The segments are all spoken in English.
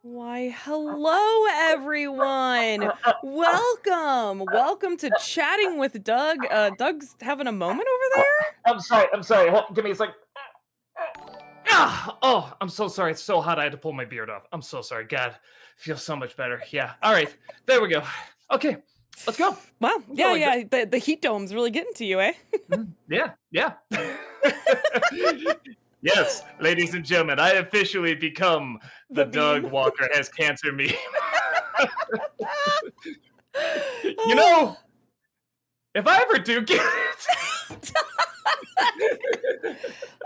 Why, hello, everyone. Welcome to Chatting with Doug. Doug's having a moment over Oh, there? I'm sorry. I'm sorry. Give me a sec. Oh, I'm so sorry. It's so hot. I had to pull my beard off. I'm so sorry. God, feels so much better. Yeah. All right. There we go. Okay. Let's go. Well, Let's go yeah, like that. yeah. The heat dome's really getting to you, eh? Yeah. Yeah. Yes, ladies and gentlemen, I officially become the The Doug beam. Walker has cancer meme. You Oh. know, if I ever do get it,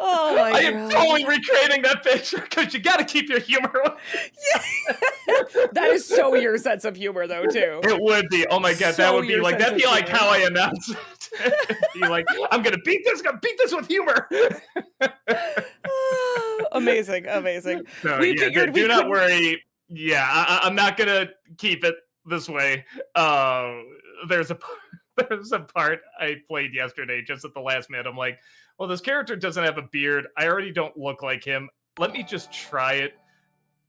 Oh my I am god. totally recreating that picture because you got to keep your humor. That is so your sense of humor, though, too. It would be. Oh my god, that So would be your like sense that'd of be like humor. how I announce it. Be like, I'm gonna beat this with humor. Amazing, amazing. No, We yeah, figured we do not couldn't. worry. Yeah, I'm not gonna keep it this way. Uh, there's a there's a part I played yesterday just at the last minute. I'm like, well, this character doesn't have a beard. I already don't look like him. Let me just try it.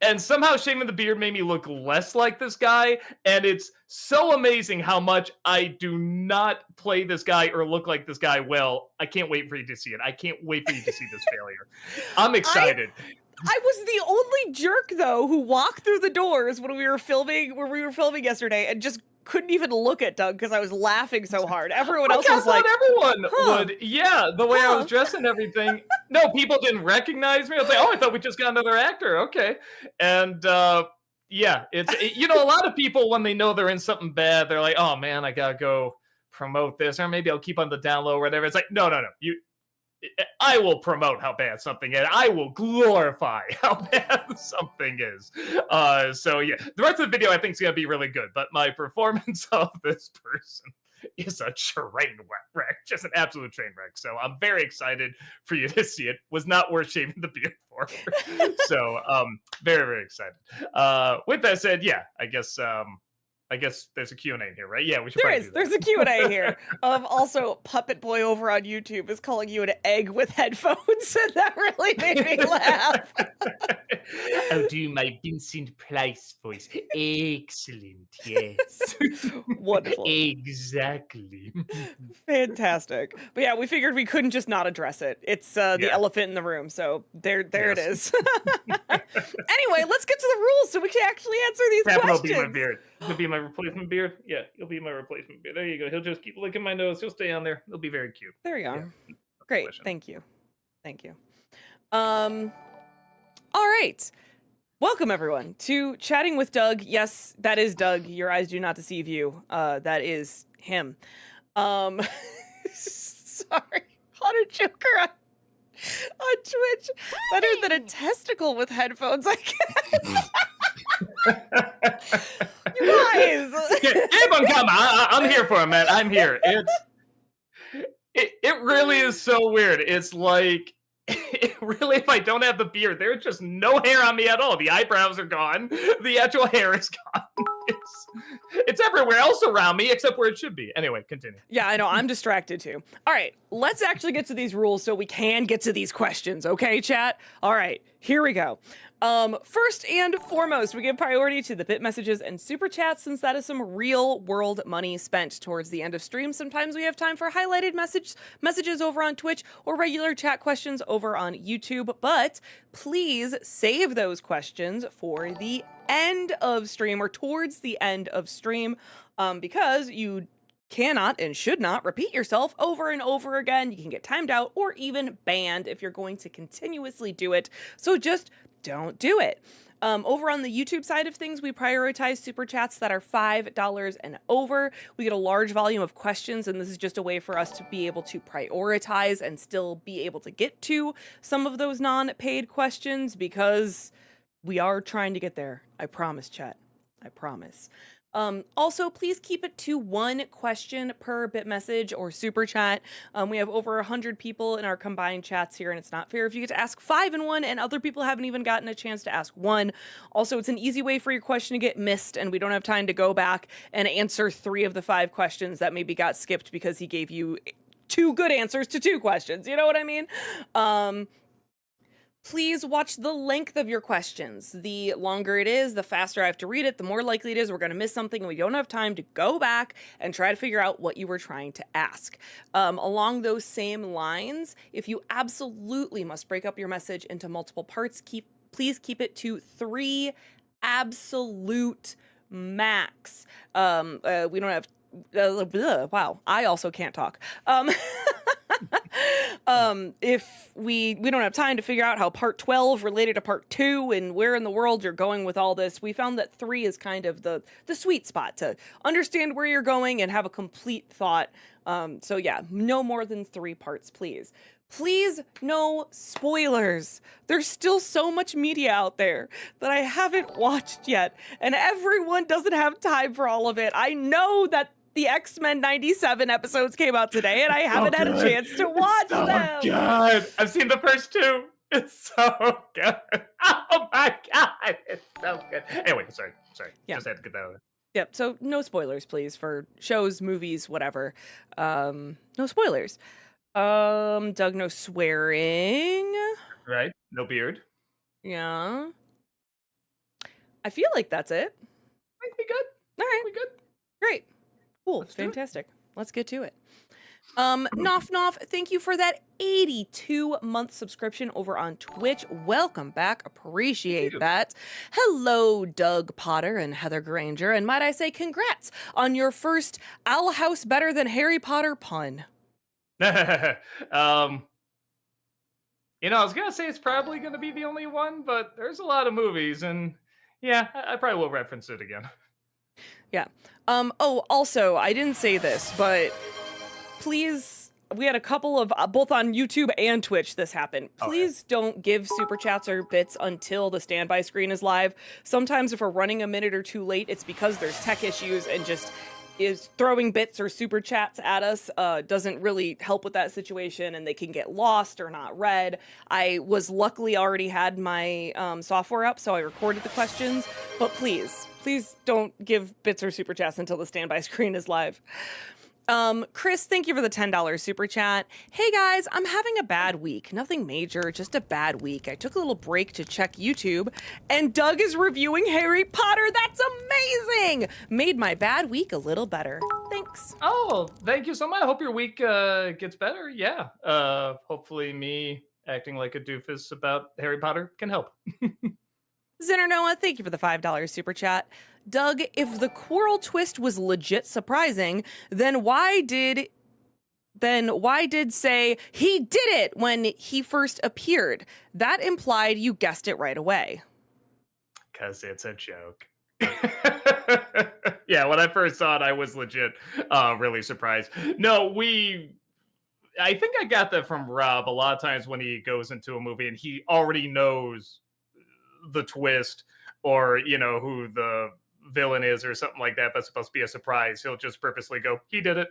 And somehow shaving the beard made me look less like this guy. And it's so amazing how much I do not play this guy or look like this guy well. I can't wait for you to see it. I can't wait for you to see this failure. I'm I excited. I was the only jerk though who walked through the doors when we were filming yesterday and just couldn't even look at Doug because I was laughing so hard. Everyone Like else I was thought like, everyone "Huh, would. Yeah, the way I was huh." dressed and everything. No, people didn't recognize me. I was like, oh, I thought we just got another actor. Okay. And yeah, you know, a lot of people when they know they're in something bad, they're like, oh man, I gotta go promote this, or maybe I'll keep on the down low or whatever. It's like, no, no, no. I will promote how bad something is. I will glorify how bad something is. So yeah, the rest of the video I think is gonna be really good, but my performance of this person is a train wreck, just an absolute train wreck. So I'm very excited for you to see it. Was not worth shaving the beard for. So very very excited. With that said, yeah, I guess there's a Q&A in here, right? Yeah, we should There probably is. do There's that. a Q&A here. Also, Puppet Boy over on YouTube is calling you an egg with headphones, and that really made me laugh. I'll do my Vincent Price voice. Excellent, yes. Wonderful. Exactly. Fantastic. But yeah, we figured we couldn't just not address it. It's the Yeah, elephant in the room. So there it yes. is. Anyway, let's get to the rules so we can actually answer these Tapper will be my questions. beard. He'll be my replacement beard. Yeah, he'll be my replacement beard. There you go. He'll just keep licking my nose. He'll stay on there. He'll be very cute. There we Yeah, go. no Great. question. Thank you. Thank you. Um all right. Welcome everyone to Chatting with Doug. Yes, that is Doug. Your eyes do not deceive you. That is him. Um sorry. Hunter Joker on Twitch. Better than a testicle with headphones, I guess. You guys. Keep on coming. I'm here for him, man. I'm here. It really is so weird. It's like really, if I don't have the beard, there's just no hair on me at all. The eyebrows are gone. The actual hair is gone. It's everywhere else around me except where it should be. Anyway, continue. Yeah, I know. I'm distracted too. All right, let's actually get to these rules so we can get to these questions, okay, chat? All right, here we go. First and foremost, we give priority to the bit messages and super chats since that is some real world money spent towards the end of stream. Sometimes we have time for highlighted messages over on Twitch or regular chat questions over on YouTube, but please save those questions for the end of stream or towards the end of stream because you cannot and should not repeat yourself over and over again. You can get timed out or even banned if you're going to continuously do it. So just don't do it. Over on the YouTube side of things, we prioritize super chats that are $5 and over. We get a large volume of questions, and this is just a way for us to be able to prioritize and still be able to get to some of those non-paid questions because we are trying to get there. I promise, chat. I promise. Also, please keep it to one question per bit message or super chat. We have over 100 people in our combined chats here, and it's not fair if you get to ask 5 in one and other people haven't even gotten a chance to ask 1. Also, it's an easy way for your question to get missed, and we don't have time to go back and answer 3 of the 5 questions that maybe got skipped because he gave you 2 good answers to 2 questions. You know what I mean? Please watch the length of your questions. The longer it is, the faster I have to read it, the more likely it is we're going to miss something and we don't have time to go back and try to figure out what you were trying to ask. Along those same lines, if you absolutely must break up your message into multiple parts, please keep it to 3 absolute max. We don't have wow, I also can't talk. If we don't have time to figure out how part 12 related to part 2 and where in the world you're going with all this, we found that 3 is kind of the sweet spot to understand where you're going and have a complete thought. So yeah, no more than 3 parts, please. Please, no spoilers. There's still so much media out there that I haven't watched yet, and everyone doesn't have time for all of it. I know that the X-Men 97 episodes came out today, and I haven't had a chance to watch them. Oh, God. I've seen the first 2. It's so good. Oh, my God. It's so good. Anyway, sorry. Yeah. Just had to get that out. Yep, so no spoilers, please, for shows, movies, whatever. No spoilers. Doug, no swearing. Right? No beard. Yeah. I feel like that's it. I think we good. All right. We good. Great. Cool. Let's do it. Fantastic. Let's get to it. Noff, thank you for that 82-month subscription over on Twitch. Welcome back. Appreciate that. Hello, Doug Potter and Heather Granger. And might I say congrats on your first Owl House Better Than Harry Potter pun. I was going to say it's probably going to be the only one, but there's a lot of movies, and yeah, I probably will reference it again. Yeah. Also, I didn't say this, but please, we had a couple of, both on YouTube and Twitch, this happened. Please don't give super chats or bits until the standby screen is live. Sometimes if we're running a minute or too late, it's because there's tech issues, and just is throwing bits or super chats at us doesn't really help with that situation, and they can get lost or not read. I was luckily already had my software up, so I recorded the questions, but please don't give bits or super chats until the standby screen is live. Chris, thank you for the $10 super chat. Hey guys, I'm having a bad week. Nothing major, just a bad week. I took a little break to check YouTube, and Doug is reviewing Harry Potter. That's amazing! Made my bad week a little better. Thanks. Oh, thank you so much. I hope your week gets better. Yeah. Hopefully me acting like a doofus about Harry Potter can help. Zinner Noah, thank you for the $5 super chat. Doug, if the Quirrell twist was legit surprising, then why did say he did it when he first appeared? That implied you guessed it right away. 'Cause it's a joke. Yeah, when I first saw it, I was legit really surprised. No, I think I got that from Rob a lot of times when he goes into a movie and he already knows the twist, or who the villain is or something like that, that's supposed to be a surprise. He'll just purposely go, he did it.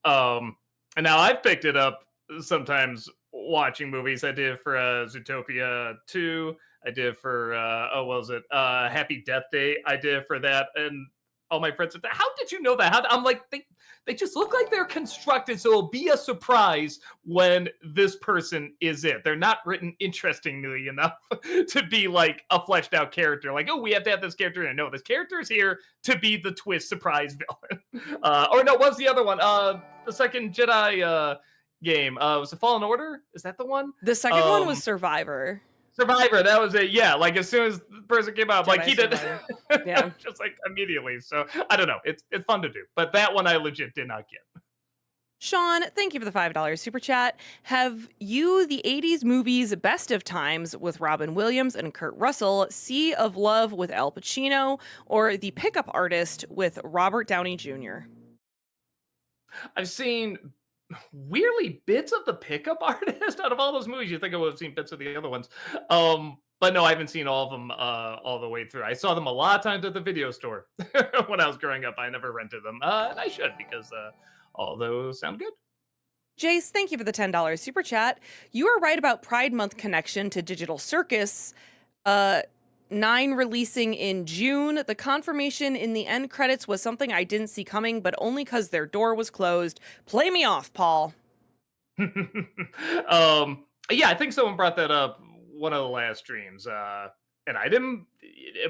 And now I've picked it up sometimes watching movies. I did for Zootopia 2. I did for what was it, Happy Death Day. I did for that, and all my friends said, how did you know that? I'm like, they just look like they're constructed so it'll be a surprise when this person is it. They're not written interestingly enough to be like a fleshed out character. Like, oh, we have to have this character. And no, this character is here to be the twist surprise villain. Or no, what was the other one? The second Jedi game. Was it Fallen Order? Is that the one? The second one was Survivor. Survivor, that was it. Yeah, like as soon as the person came out, like he did, yeah, just like immediately. So I don't know. It's fun to do, but that one I legit did not get. Sean, thank you for the $5 super chat. Have you the 80s movies Best of Times with Robin Williams and Kurt Russell, Sea of Love with Al Pacino, or The Pickup Artist with Robert Downey Jr.? I've seen weirdly bits of The Pickup Artist out of all those movies. You think I would have seen bits of the other ones. But no, I haven't seen all of them all the way through. I saw them a lot of times at the video store when I was growing up. I never rented them. And I should, because all those sound good. Jace, thank you for the $10 super chat. You are right about Pride Month connection to Digital Circus. 9 releasing in June. The confirmation in the end credits was something I didn't see coming, but only because their door was closed. Play me off, Paul. Yeah, I think someone brought that up one of the last streams. And I didn't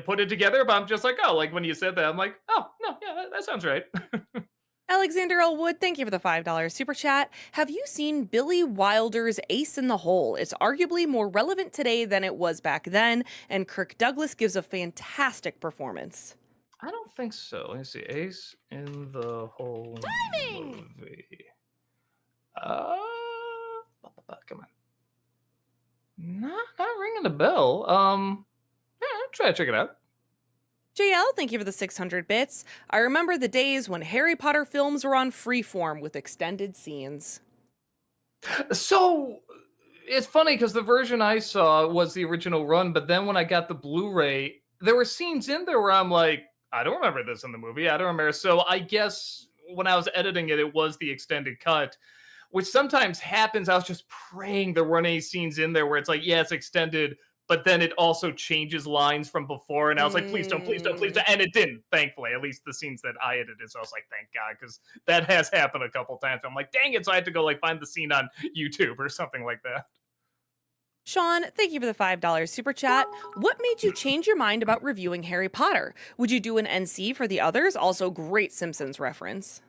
put it together, but I'm just like, oh, like when you said that, I'm like, oh no, yeah, that sounds right. Alexander Elwood, thank you for the $5 super chat. Have you seen Billy Wilder's Ace in the Hole? It's arguably more relevant today than it was back then, and Kirk Douglas gives a fantastic performance. I don't think so. Let me see. Ace in the Hole movie. Come on. Not ringing a bell. Yeah, I'll try to check it out. JL, thank you for the 600 bits. I remember the days when Harry Potter films were on freeform with extended scenes. So it's funny because the version I saw was the original run, but then when I got the Blu-ray, there were scenes in there where I'm like, I don't remember this in the movie. I don't remember. So I guess when I was editing it, it was the extended cut, which sometimes happens. I was just praying there weren't any scenes in there where it's like, yeah, it's extended, but then it also changes lines from before. And I was like, please don't, please don't, please don't. And it didn't, thankfully, at least the scenes that I edited. So I was like, thank God, because that has happened a couple times. I'm like, dang it. So I had to go like find the scene on YouTube or something like that. Sean, thank you for the $5 super chat. What made you change your mind about reviewing Harry Potter? Would you do an NC for the others? Also, great Simpsons reference.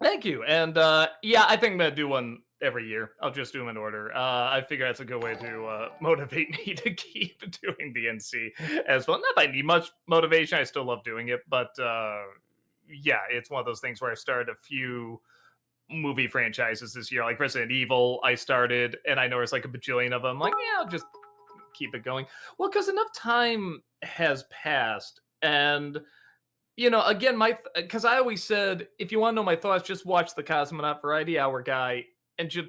Thank you. And yeah, I think I'm going to do one every year. I'll just do them in order. I figure that's a good way to motivate me to keep doing the NC as well. Not that I need much motivation. I still love doing it. But yeah, it's one of those things where I started a few movie franchises this year. Like Resident Evil, I started, and I know there's like a bajillion of them. I'm like, yeah, I'll just keep it going. Well, because enough time has passed. And again, because I always said, if you want to know my thoughts, just watch the Cosmonaut Variety Hour guy,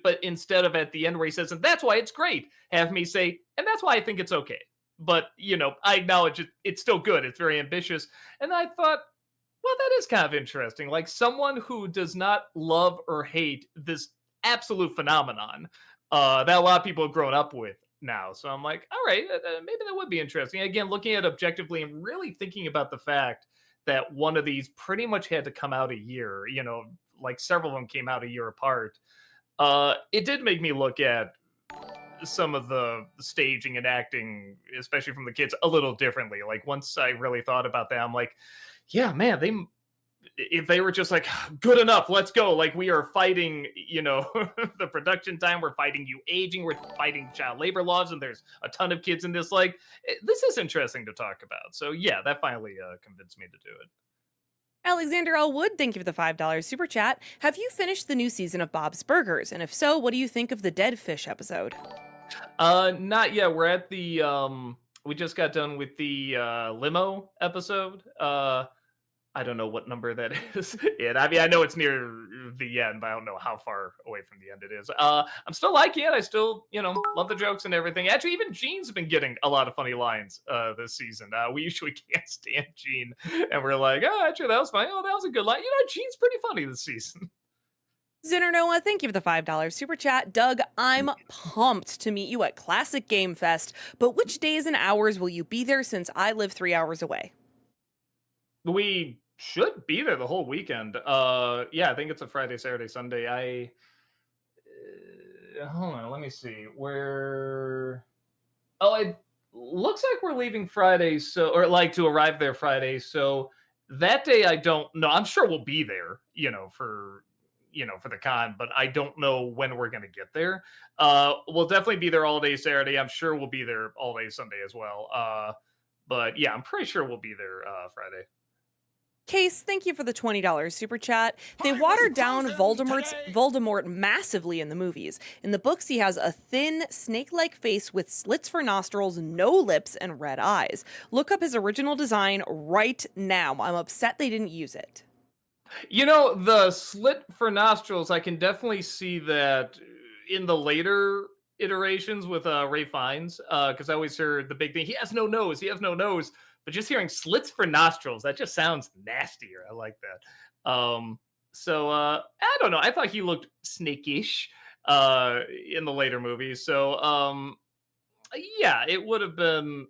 but instead of at the end where he says, and that's why it's great, have me say, and that's why I think it's okay. But I acknowledge it's still good. It's very ambitious, and I thought, well, that is kind of interesting. Like someone who does not love or hate this absolute phenomenon that a lot of people have grown up with now. So I'm like, all right, maybe that would be interesting. Again, looking at it objectively and really thinking about the fact that one of these pretty much had to come out a year, like several of them came out a year apart. It did make me look at some of the staging and acting, especially from the kids, a little differently. Like once I really thought about that, I'm like, yeah, man, if they were just like, good enough, let's go. Like we are fighting, the production time, we're fighting you aging, we're fighting child labor laws, and there's a ton of kids in this. Like, this is interesting to talk about. So yeah, that finally convinced me to do it. Alexander Elwood, thank you for the $5 super chat. Have you finished the new season of Bob's Burgers? And if so, what do you think of the dead fish episode? Not yet. We're at the we just got done with the limo episode. I don't know what number that is. Yeah, I mean, I know it's near the end, but I don't know how far away from the end it is. I'm still liking it. I still, love the jokes and everything. Actually, even Gene's been getting a lot of funny lines this season. We usually can't stand Gene, and we're like, oh, actually, that was funny. Oh, that was a good line. Gene's pretty funny this season. Zinner Noah, thank you for the $5 super chat. Doug, I'm pumped to meet you at Classic Game Fest, but which days and hours will you be there since I live 3 hours away? We should be there the whole weekend. Yeah, I think it's a Friday, Saturday, Sunday. Hold on, let me see. It looks like we're leaving Friday, or like to arrive there Friday. So that day, I don't know. I'm sure we'll be there, for the con, but I don't know when we're going to get there. We'll definitely be there all day Saturday. I'm sure we'll be there all day Sunday as well. But yeah, I'm pretty sure we'll be there Friday. Case, thank you for the $20 super chat. They watered down Voldemort massively in the movies. In the books, he has a thin, snake-like face with slits for nostrils, no lips, and red eyes. Look up his original design right now. I'm upset they didn't use it. The slit for nostrils, I can definitely see that in the later iterations with Ray Fiennes, because I always heard the big thing, he has no nose. But just hearing slits for nostrils, that just sounds nastier. I like that. So I don't know. I thought he looked snakish in the later movies. So yeah, it would have been.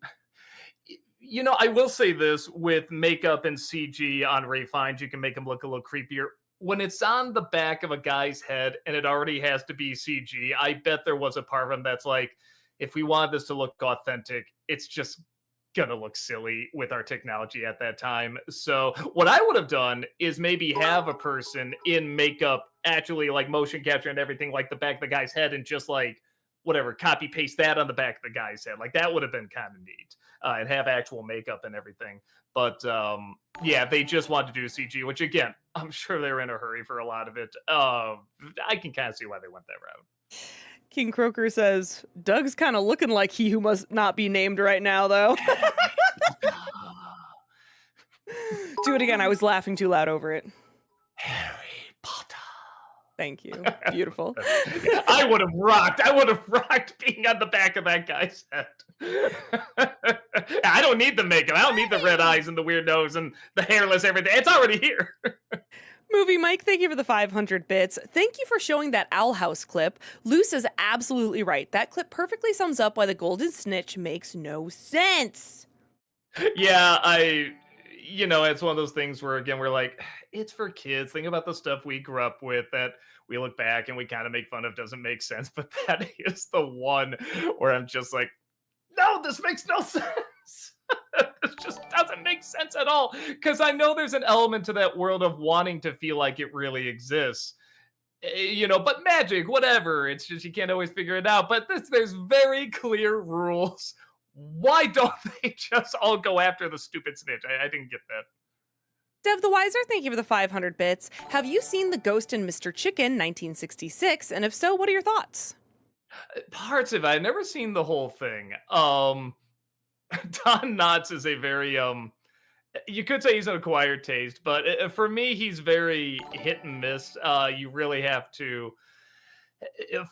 I will say this, with makeup and CG on Ray Fiennes, you can make him look a little creepier. When it's on the back of a guy's head and it already has to be CG, I bet there was a part of him that's like, if we want this to look authentic, it's just gonna look silly with our technology at that time. So what I would have done is maybe have a person in makeup actually like motion capture and everything like the back of the guy's head and just like whatever copy paste that on the back of the guy's head. Like that would have been kind of neat and have actual makeup and everything. But yeah, they just wanted to do CG, which again, I'm sure they were in a hurry for a lot of it. I can kind of see why they went that route. King Croker says, Doug's kind of looking like he who must not be named right now, though. Do it again. I was laughing too loud over it. Harry Potter. Thank you. Beautiful. I would have rocked. I would have rocked being on the back of that guy's head. I don't need the makeup. I don't need the red eyes and the weird nose and the hairless everything. It's already here. Movie Mike, thank you for the 500 bits. Thank you for showing that Owl House clip. Luce is absolutely right. That clip perfectly sums up why the Golden Snitch makes no sense. Yeah, it's one of those things where, again, we're like, it's for kids. Think about the stuff we grew up with that we look back and we kind of make fun of doesn't make sense. But that is the one where I'm just like, no, this makes no sense. This just doesn't make sense at all. Because I know there's an element to that world of wanting to feel like it really exists. But magic, whatever. It's just you can't always figure it out. But there's very clear rules. Why don't they just all go after the stupid snitch? I didn't get that. Dev the Wiser, thank you for the 500 bits. Have you seen The Ghost in Mr. Chicken, 1966? And if so, what are your thoughts? Parts of it. I've never seen the whole thing. Don Knotts is a very you could say he's an acquired taste, but for me, he's very hit and miss. You really have to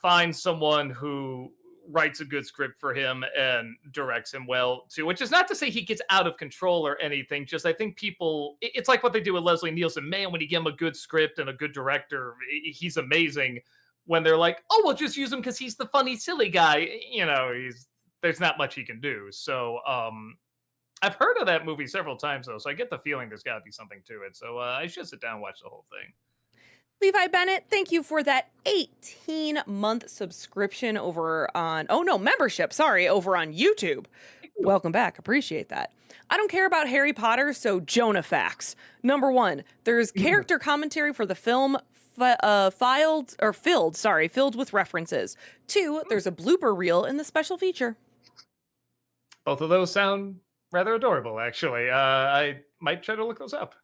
find someone who writes a good script for him and directs him well too, which is not to say he gets out of control or anything. Just I think it's like what they do with Leslie Nielsen. Man, when you give him a good script and a good director, he's amazing. When they're like, oh, we'll just use him because he's the funny, silly guy, there's not much he can do. So I've heard of that movie several times though, so I get the feeling there's got to be something to it. So I should sit down and watch the whole thing. Levi Bennett, thank you for that 18-month subscription over on membership, over on YouTube. Welcome back. Appreciate that. I don't care about Harry Potter, so Jonah facts. Number 1, there's character commentary for the film filled with references. 2, there's a blooper reel in the special feature. Both of those sound rather adorable, actually. I might try to look those up.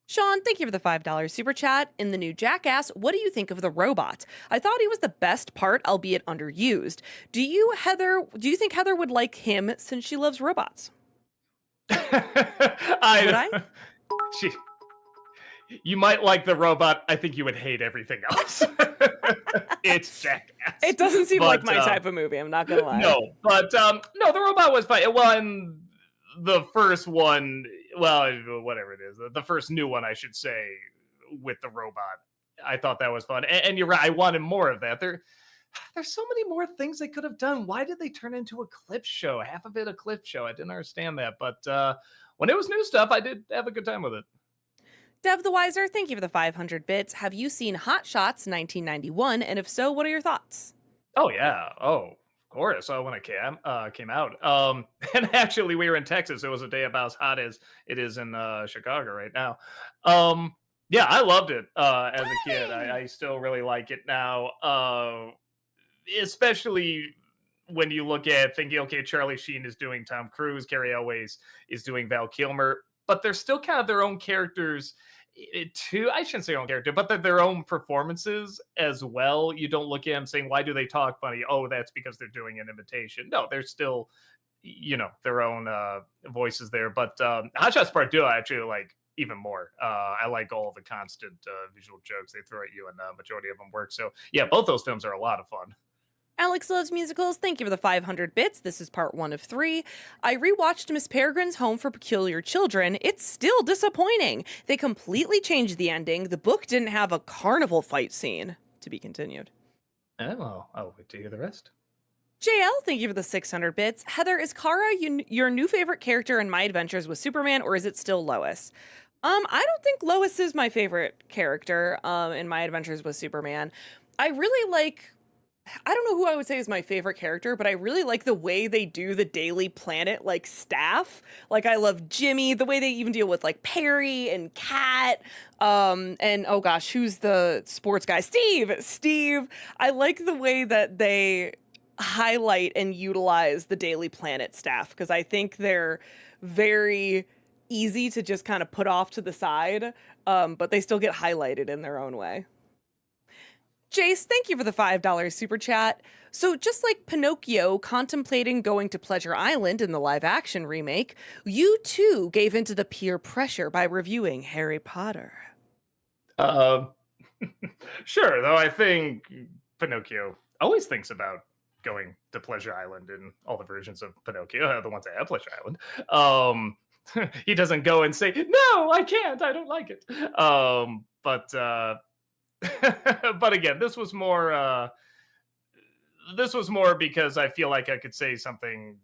Sean, thank you for the $5 super chat. In the new Jackass, what do you think of the robot? I thought he was the best part, albeit underused. Do you think Heather would like him since she loves robots? Would I? You might like the robot. I think you would hate everything else. It's Jackass. It doesn't seem like my type of movie. I'm not gonna lie. No, but no, the robot was fine. Well, and the first one, whatever it is, the first new one, I should say, with the robot, I thought that was fun. And you're right. I wanted more of that. There's so many more things they could have done. Why did they turn into a clip show? Half of it a clip show. I didn't understand that. But when it was new stuff, I did have a good time with it. Dev the Wiser, thank you for the 500 bits. Have you seen Hot Shots 1991? And if so, what are your thoughts? Oh, yeah. Oh, of course. When it came out. And actually, we were in Texas. It was a day about as hot as it is in Chicago right now. Yeah, I loved it as a kid. I still really like it now. Especially when you look at thinking, okay, Charlie Sheen is doing Tom Cruise, Cary Elwes is doing Val Kilmer, but they're still kind of their own characters too. I shouldn't say their own character, but they're their own performances as well. You don't look at them saying, why do they talk funny? Oh, that's because they're doing an imitation. No, they're still, their own voices there. But Hot Shots Part 2, I actually like even more. I like all the constant visual jokes they throw at you, and the majority of them work. So yeah, both those films are a lot of fun. Alex Loves Musicals, thank you for the 500 bits. This is part 1 of 3. I rewatched Miss Peregrine's Home for Peculiar Children. It's still disappointing. They completely changed the ending. The book didn't have a carnival fight scene. To be continued. Oh, I'll wait to hear the rest. JL, thank you for the 600 bits. Heather, is Kara your new favorite character in My Adventures with Superman, or is it still Lois? I don't think Lois is my favorite character in My Adventures with Superman. I really like I don't know who I would say is my favorite character, but I really like the way they do the Daily Planet like staff. Like I love Jimmy, the way they even deal with like Perry and Kat. And oh gosh, who's the sports guy? Steve. I like the way that they highlight and utilize the Daily Planet staff because I think they're very easy to just kind of put off to the side, but they still get highlighted in their own way. Jace, thank you for the $5 super chat. So, just like Pinocchio contemplating going to Pleasure Island in the live action remake, you too gave into the peer pressure by reviewing Harry Potter. Uh, sure, though I think Pinocchio always thinks about going to Pleasure Island in all the versions of Pinocchio, the ones that have Pleasure Island. He doesn't go and say, "No, I can't. I don't like it." But again, this was more because I feel like I could say something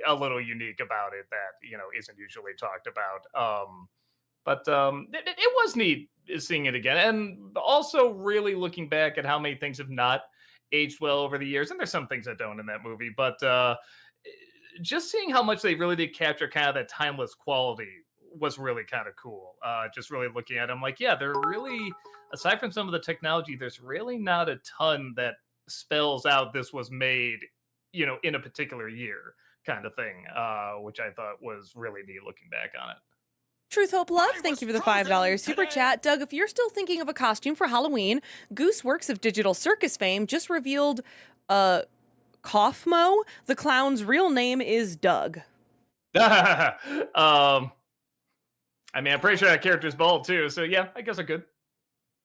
a little unique about it that isn't usually talked about. It was neat seeing it again, and also really looking back at how many things have not aged well over the years. And there's some things that don't in that movie, but just seeing how much they really did capture kind of that timeless quality was really kind of cool. Just really looking at them, like, yeah, they're really, aside from some of the technology, there's really not a ton that spells out this was made, in a particular year kind of thing, which I thought was really neat looking back on it. Truth, Hope, Love, thank you for the $5 super chat. Doug, if you're still thinking of a costume for Halloween, Goose Works of Digital Circus fame just revealed Kaufmo. The clown's real name is Doug. I mean, I'm pretty sure that character's bald too, so yeah, I guess I could.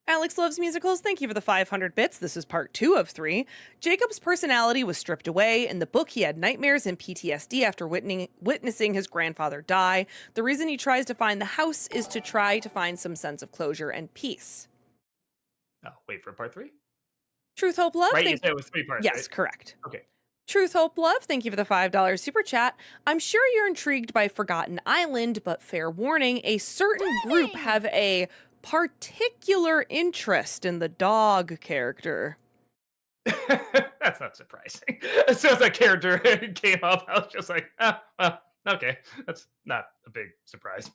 Alex Loves Musicals, thank you for the 500 bits. This is part 2 of 3. Jacob's personality was stripped away. In the book, he had nightmares and PTSD after witnessing his grandfather die. The reason he tries to find the house is to try to find some sense of closure and peace. Oh, wait for part 3? Truth, Hope, Love. Right, you said it was 3 parts, Yes, right? correct. Okay. Truth, Hope, Love, thank you for the $5 super chat. I'm sure you're intrigued by Forgotten Island, but fair warning, a certain group have a particular interest in the dog character. That's not surprising. As soon as that character came up, I was just like, well, okay. That's not a big surprise.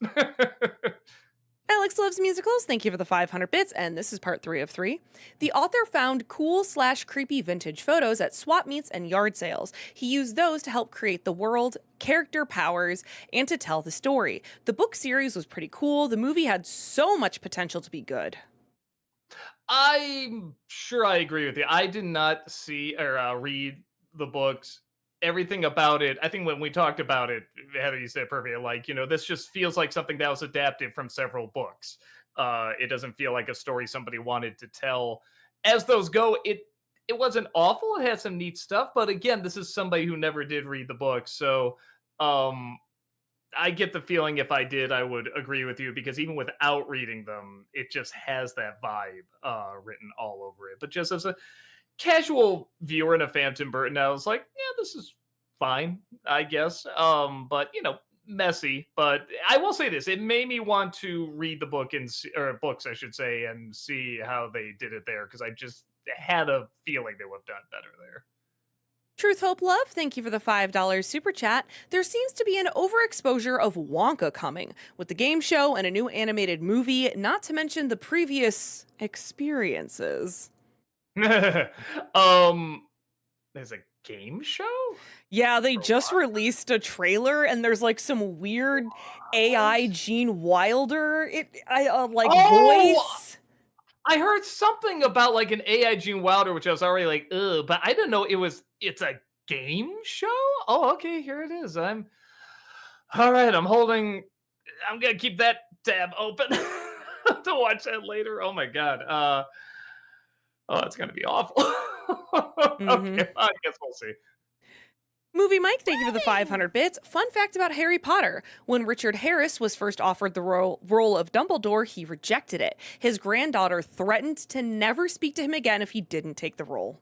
Alex Loves Musicals, thank you for the 500 bits, and this is part 3 of 3. The author found cool/creepy vintage photos at swap meets and yard sales. He used those to help create the world, character powers, and to tell the story. The book series was pretty cool. The movie had so much potential to be good. I'm sure I agree with you. I did not see or read the books. Everything about it, I think when we talked about it, Heather, you said it perfectly. Like, this just feels like something that was adapted from several books. It doesn't feel like a story somebody wanted to tell. As those go, it wasn't awful. It had some neat stuff, but again, this is somebody who never did read the book, so I get the feeling if I did, I would agree with you, because even without reading them, it just has that vibe written all over it. But just as a casual viewer and a fan of Tim Burton, I was like, yeah, this is fine, I guess. But messy. But I will say this: it made me want to read the book or books, I should say, and see how they did it there, because I just had a feeling they would have done better there. Truth, Hope, Love, thank you for the $5 super chat. There seems to be an overexposure of Wonka coming, with the game show and a new animated movie, not to mention the previous experiences. There's a game show? Yeah, they just released a trailer, and there's like some weird AI Gene Wilder voice. I heard something about like an AI Gene Wilder, which I was already like, ugh, but I didn't know it's a game show? Oh, okay, here it is. I'm gonna keep that tab open to watch that later. Oh my god. It's gonna be awful. Okay, I guess we'll see. Movie Mike, thank you for the 500 bits. Fun fact about Harry Potter. When Richard Harris was first offered the role of Dumbledore, he rejected it. His granddaughter threatened to never speak to him again if he didn't take the role.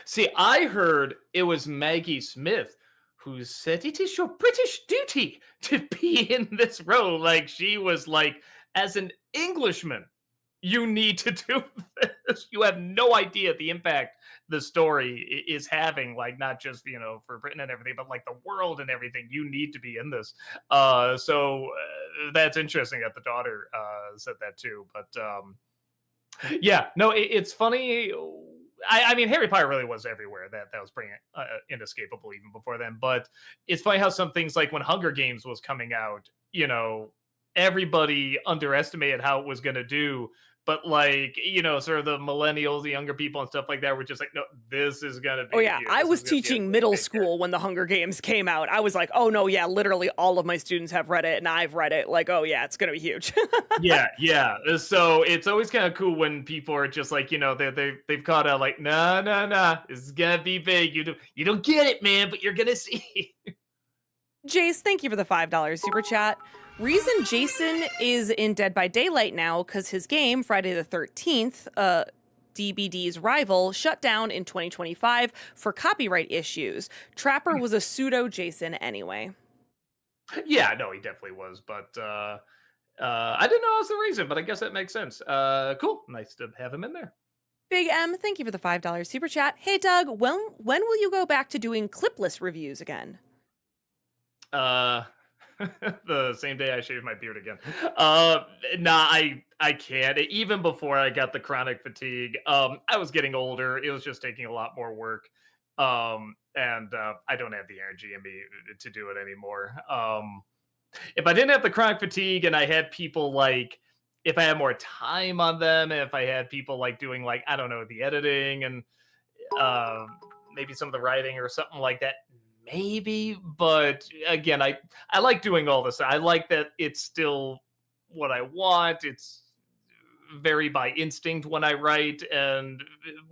See, I heard it was Maggie Smith who said it is your British duty to be in this role. Like, she was like, as an Englishman, You need to do this. You have no idea the impact the story is having, like not just for Britain and everything, but like the world and everything. You need to be in this. That's interesting that the daughter said that too. But yeah, no, it's funny. I mean, Harry Potter really was everywhere. That was pretty inescapable even before then. But it's funny how some things like when Hunger Games was coming out, everybody underestimated how it was going to do. But like, sort of the millennials, the younger people and stuff like that were just like, no, this is going to be Oh yeah, huge. I This was is gonna be a teaching big middle hit." school when the Hunger Games came out. I was like, oh no, yeah, literally all of my students have read it and I've read it. Like, oh yeah, it's gonna be huge. Yeah, yeah. So it's always kind of cool when people are just like, they've caught out like, no, no, no, this is gonna be big. You don't get it, man, but you're gonna see. Jace, thank you for the $5 super chat. Reason Jason is in Dead by Daylight now because his game, Friday the 13th, DBD's rival, shut down in 2025 for copyright issues. Trapper was a pseudo Jason anyway. Yeah, no, he definitely was, but I didn't know that was the reason, but I guess that makes sense. Cool, nice to have him in there. Big M, thank you for the $5 super chat. Hey Doug, when will you go back to doing clipless reviews again? The same day I shaved my beard again. Nah, I can't. Even before I got the chronic fatigue, I was getting older. It was just taking a lot more work. And I don't have the energy in me to do it anymore. If I didn't have the chronic fatigue and I had people like, if I had more time on them, if I had people like doing like, I don't know, the editing and maybe some of the writing or something like that, maybe. But again, I like doing all this. I like that it's still what I want. It's very by instinct when I write and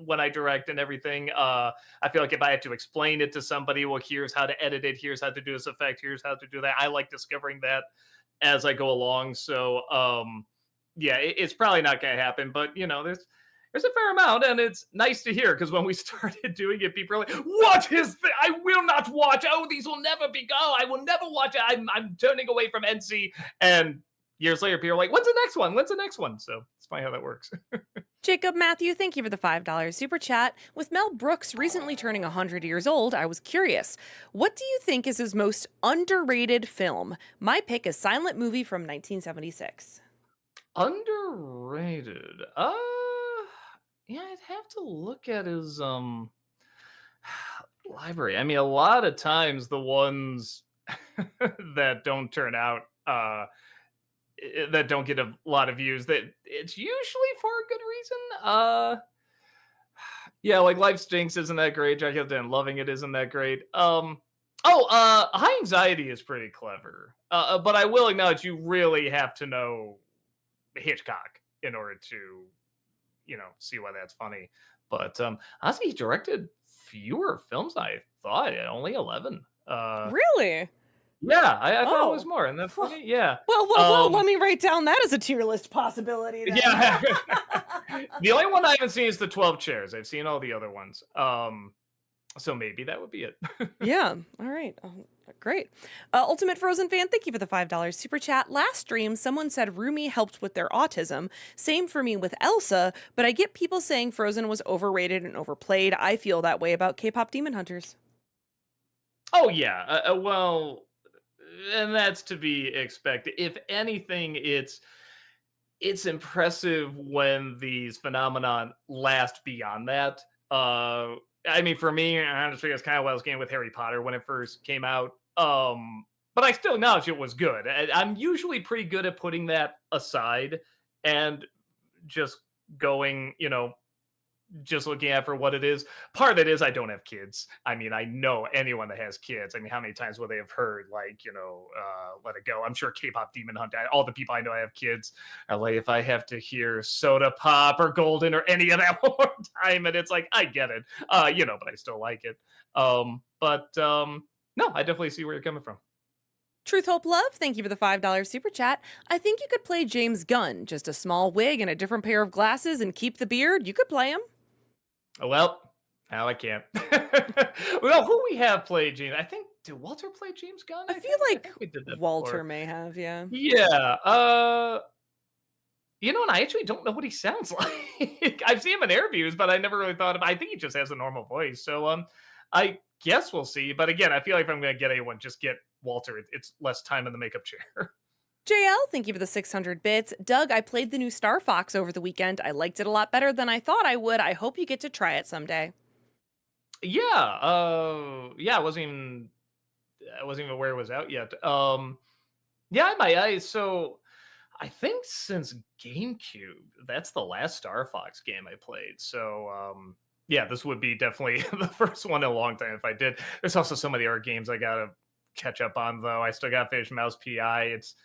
when I direct and everything. I feel like if I had to explain it to somebody, well, here's how to edit it, here's how to do this effect, here's how to do that. I like discovering that as I go along. So yeah, it's probably not going to happen, but there's a fair amount, and it's nice to hear because when we started doing it, people are like, "What is that? I will not watch. Oh, these will never be go. I will never watch it. I'm turning away from NC." And years later, people are like, "When's the next one? When's the next one?" So it's funny how that works. Jacob Matthew, thank you for the $5 super chat. With Mel Brooks recently turning 100 years old, I was curious. What do you think is his most underrated film? My pick is Silent Movie from 1976. Underrated. Yeah, I'd have to look at his library. I mean, a lot of times the ones that don't turn out that don't get a lot of views, that it's usually for a good reason. Yeah, like Life Stinks isn't that great. Jack and Loving It isn't that great. High Anxiety is pretty clever. But I will acknowledge you really have to know Hitchcock in order to see why that's funny. But honestly, he directed fewer films than I thought. Only 11. Really? Yeah, I thought it was Oh. more, and that's funny. Yeah. Well, let me write down that as a tier list possibility then. Yeah. The only one I haven't seen is the 12 Chairs. I've seen all the other ones. So maybe that would be it. Yeah. All right. Great. Ultimate Frozen fan, thank you for the $5 super chat. Last stream, someone said Rumi helped with their autism. Same for me with Elsa, but I get people saying Frozen was overrated and overplayed. I feel that way about K-pop Demon Hunters. Oh yeah. Well, and that's to be expected. If anything, it's impressive when these phenomenon last beyond that. I mean, for me, honestly, it's kind of what I was getting with Harry Potter when it first came out. But I still acknowledge it was good. I'm usually pretty good at putting that aside and just going, just looking at for what it is. Part of it is I don't have kids. I mean, I know anyone that has kids. I mean, how many times will they have heard like, Let It Go? I'm sure K-pop Demon Hunt, all the people I know have kids are like, if I have to hear Soda Pop or Golden or any of that one more time, and it's like, I get it, but I still like it. No, I definitely see where you're coming from. Truth, Hope, Love, thank you for the $5 super chat. I think you could play James Gunn. Just a small wig and a different pair of glasses and keep the beard. You could play him. Well, now I can't. Well, who we have played James? I think, did Walter play James Gunn? I feel think like we did that Walter before. may have, yeah. Yeah. And I actually don't know what he sounds like. I've seen him in interviews, but I never really thought of. I think he just has a normal voice. So I guess we'll see. But again, I feel like if I'm gonna get anyone, just get Walter. It's less time in the makeup chair. JL, thank you for the 600 bits. Doug, I played the new Star Fox over the weekend. I liked it a lot better than I thought I would. I hope you get to try it someday. Yeah, yeah. I wasn't even aware it was out yet. Yeah, so I think since GameCube, that's the last Star Fox game I played. So yeah, this would be definitely the first one in a long time if I did. There's also so many other games I gotta catch up on though. I still gotta finish Mouse PI. It's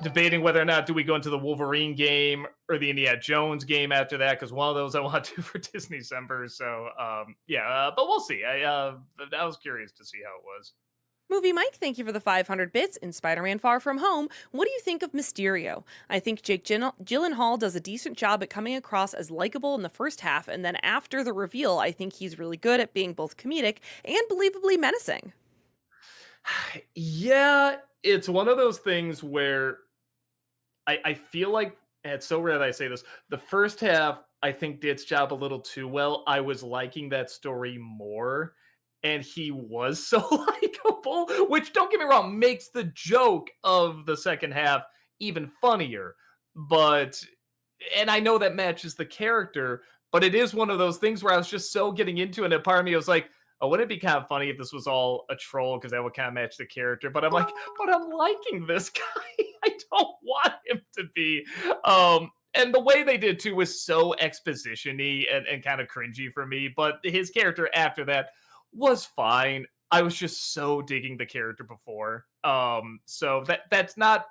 debating whether or not do we go into the Wolverine game or the Indiana Jones game after that, because one of those I want to do for Disney December. So yeah, but we'll see. I was curious to see how it was. Movie Mike, thank you for the 500 bits. In Spider-Man Far From Home, what do you think of Mysterio? I think Jake Gyllenhaal does a decent job at coming across as likable in the first half, and then after the reveal, I think he's really good at being both comedic and believably menacing. Yeah, it's one of those things where I feel like, and it's so rare that I say this, the first half I think did its job a little too well. I was liking that story more, and he was so likable, which don't get me wrong, makes the joke of the second half even funnier. But and I know that matches the character, but it is one of those things where I was just so getting into it, and part of me was like, oh, wouldn't it be kind of funny if this was all a troll because that would kind of match the character? But I'm like, but I'm liking this guy. I don't want him to be. And the way they did too was so exposition-y and kind of cringy for me. But his character after that was fine. I was just so digging the character before. So that's not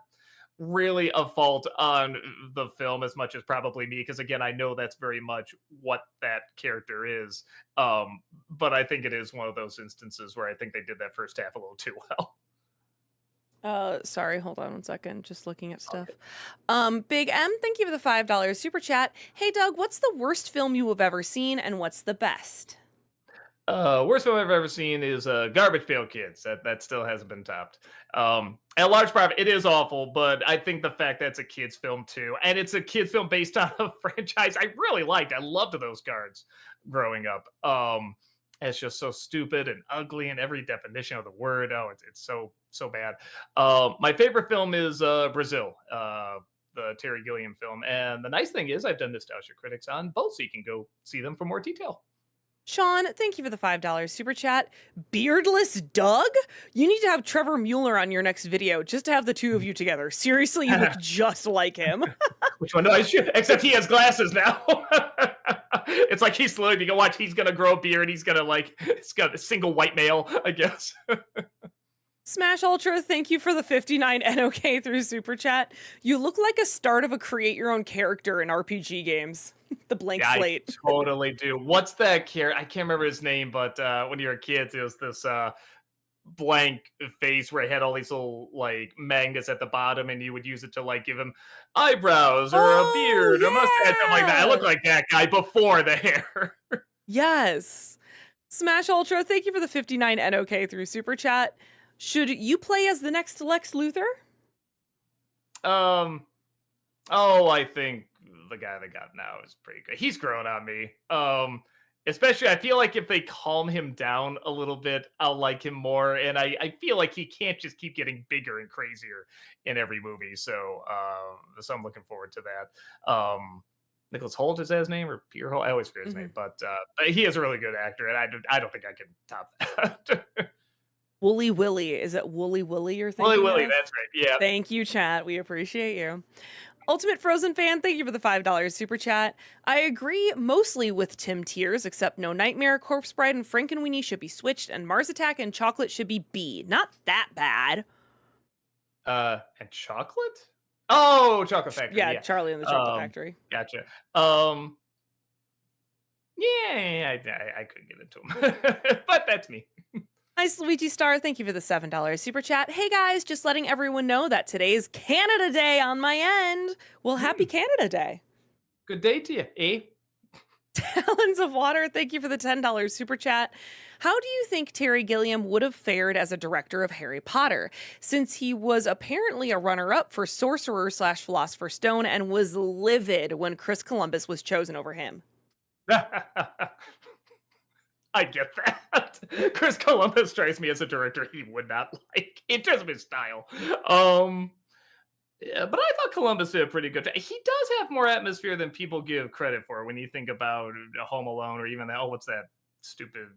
really a fault on the film as much as probably me, because again, I know that's very much what that character is. But I think it is one of those instances where I think they did that first half a little too well. Sorry, hold on one second. Just looking at stuff. Okay. Big M, thank you for the $5 super chat. Hey Doug, what's the worst film you have ever seen and what's the best? Worst film I've ever seen is Garbage Pail Kids. That still hasn't been topped. And a large part of it is awful, but I think the fact that it's a kids film too, and it's a kids film based on a franchise I really liked. I loved those cards growing up. It's just so stupid and ugly in every definition of the word. Oh, it's so bad. My favorite film is Brazil. The Terry Gilliam film. And the nice thing is I've done Nostalgia Critics on both, so you can go see them for more detail. Sean, thank you for the $5 super chat. Beardless Doug? You need to have Trevor Mueller on your next video just to have the two of you together. Seriously, you look just like him. Which one do I shoot? Except he has glasses now. It's like he's slowly, you can watch, he's gonna grow a beard, he's gonna it's got a single white male, I guess. Smash Ultra, thank you for the 59 NOK through Super Chat. You look like a start of a create your own character in RPG games. The blank slate. I totally do. What's that character? I can't remember his name, but when you were kids, it was this blank face where it had all these little magnets at the bottom, and you would use it to give him eyebrows or a beard or mustache, something like that. I look like that guy before the hair. Yes. Smash Ultra, thank you for the 59 NOK through Super Chat. Should you play as the next Lex Luthor? I think the guy they got now is pretty good. He's grown on me. Especially, I feel like if they calm him down a little bit, I'll like him more. And I feel like he can't just keep getting bigger and crazier in every movie. So I'm looking forward to that. Nicholas Holt is that his name, or Peter Holt? I always forget his name, but he is a really good actor, and I don't think I can top that. Wooly Willy. Is it Wooly Willy you're thinking Wooly Willy, of? that's right. Yeah. Thank you, chat. We appreciate you. Ultimate Frozen fan, thank you for the $5 super chat. I agree mostly with Tim Tiers, except No Nightmare, Corpse Bride, and Frankenweenie should be switched, and Mars Attack and Chocolate should be B. Not that bad. And Chocolate? Oh, Chocolate Factory. Yeah, Charlie and the Chocolate Factory. Gotcha. Yeah, I couldn't get into them, but that's me. Nice Luigi Star, thank you for the $7 super chat. Hey guys, just letting everyone know that today's Canada Day on my end. Well, happy Canada Day. Good day to you, eh? Talons of Water, thank you for the $10 super chat. How do you think Terry Gilliam would have fared as a director of Harry Potter, since he was apparently a runner up for Sorcerer slash Philosopher's Stone and was livid when Chris Columbus was chosen over him? I get that. Chris Columbus strikes me as a director he would not like in terms of his style. Um, yeah, but I thought Columbus did a pretty good job. He does have more atmosphere than people give credit for when you think about Home Alone or even that. Oh, what's that stupid?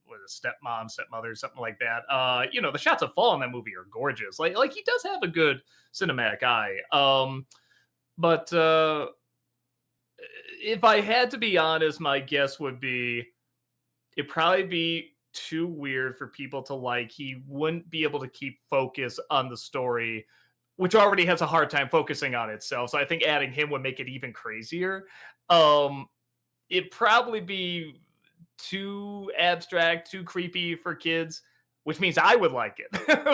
What is it, stepmom, stepmother, something like that. The shots of fall in that movie are gorgeous. Like he does have a good cinematic eye. But if I had to be honest, my guess would be it'd probably be too weird for people to like. He wouldn't be able to keep focus on the story, which already has a hard time focusing on itself. So I think adding him would make it even crazier. Um, it'd probably be too abstract, too creepy for kids, which means I would like it,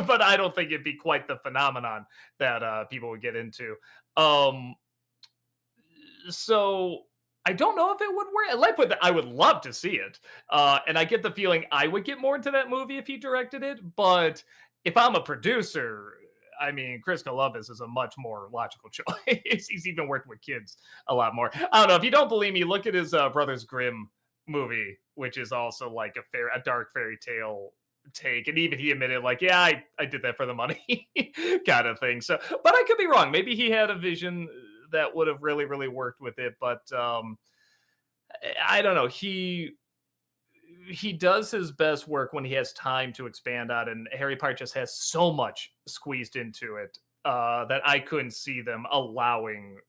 but I don't think it'd be quite the phenomenon that people would get into. Um, so I don't know if it would work. Like with I would love to see it, and I get the feeling I would get more into that movie if he directed it. But if I'm a producer, I mean, Chris Columbus is a much more logical choice. He's even worked with kids a lot more. I don't know if you don't believe me. Look at his Brothers Grimm movie, which is also like a dark fairy tale take, and even he admitted like, yeah, I did that for the money kind of thing. So but I could be wrong. Maybe he had a vision that would have really worked with it, but I don't know. He does his best work when he has time to expand on, and Harry Potter just has so much squeezed into it that I couldn't see them allowing.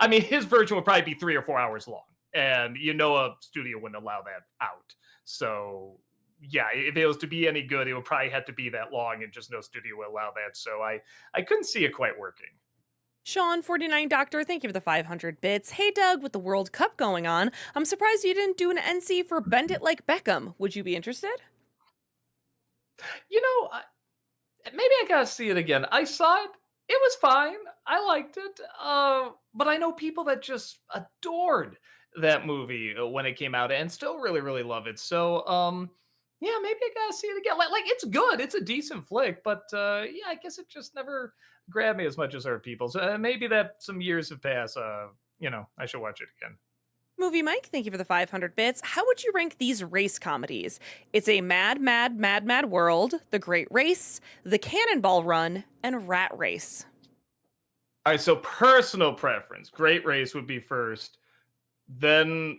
I mean, his version would probably be 3 or 4 hours long, and a studio wouldn't allow that out. So yeah, if it was to be any good, it would probably have to be that long, and just no studio would allow that. So I couldn't see it quite working. Sean 49 Doctor, thank you for the 500 bits. Hey Doug, with the World Cup going on, I'm surprised you didn't do an NC for Bend It Like Beckham. Would you be interested? You know, maybe I gotta see it again. I saw it. It was fine. I liked it. But I know people that just adored that movie when it came out and still really love it. So, yeah, maybe I gotta see it again. Like it's good. It's a decent flick, but yeah, I guess it just never grabbed me as much as other people. So maybe that some years have passed. I should watch it again. Movie Mike, thank you for the 500 bits. How would you rank these race comedies? It's a Mad World, The Great Race, The Cannonball Run, and Rat Race. All right, so personal preference. Great Race would be first, then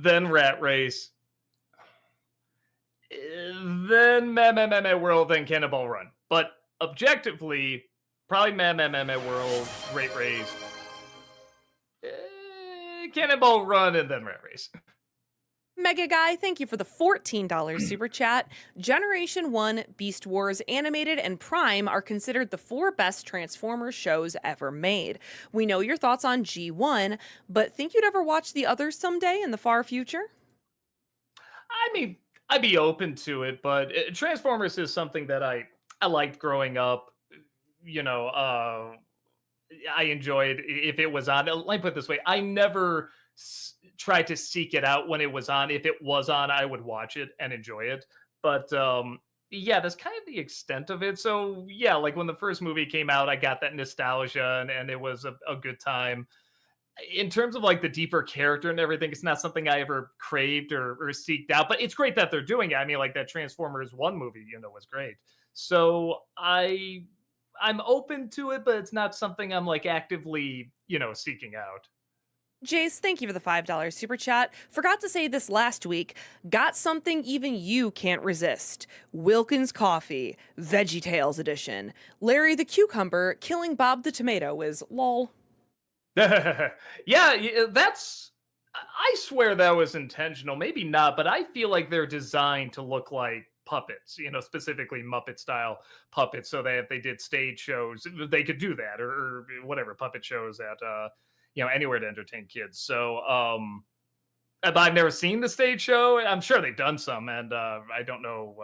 Rat Race, then Mad World, then Cannonball Run. But objectively, probably Mad World, Great Race, Cannonball Run, and then Rat Race. Mega Guy, thank you for the $14 super chat. Generation 1, Beast Wars, Animated, and Prime are considered the 4 best Transformers shows ever made. We know your thoughts on G1, but think you'd ever watch the others someday in the far future? I mean, I'd be open to it, but Transformers is something that I liked growing up. I enjoyed if it was on. Let me put it this way: I never tried to seek it out when it was on. If it was on, I would watch it and enjoy it. But yeah, that's kind of the extent of it. So yeah, like when the first movie came out, I got that nostalgia, and it was a good time. In terms of like the deeper character and everything, it's not something I ever craved or seeked out. But it's great that they're doing it. I mean, like that Transformers One movie, was great. So I'm open to it, but it's not something I'm like actively, seeking out. Jace, thank you for the $5 super chat. Forgot to say this last week. Got something even you can't resist. Wilkins Coffee, Veggie Tales edition. Larry the Cucumber killing Bob the Tomato is lol. Yeah, that's. I swear that was intentional. Maybe not, but I feel like they're designed to look like puppets, specifically Muppet style puppets, so that if they did stage shows, they could do that, or whatever puppet shows at anywhere to entertain kids. So but I've never seen the stage show. I'm sure they've done some, and I don't know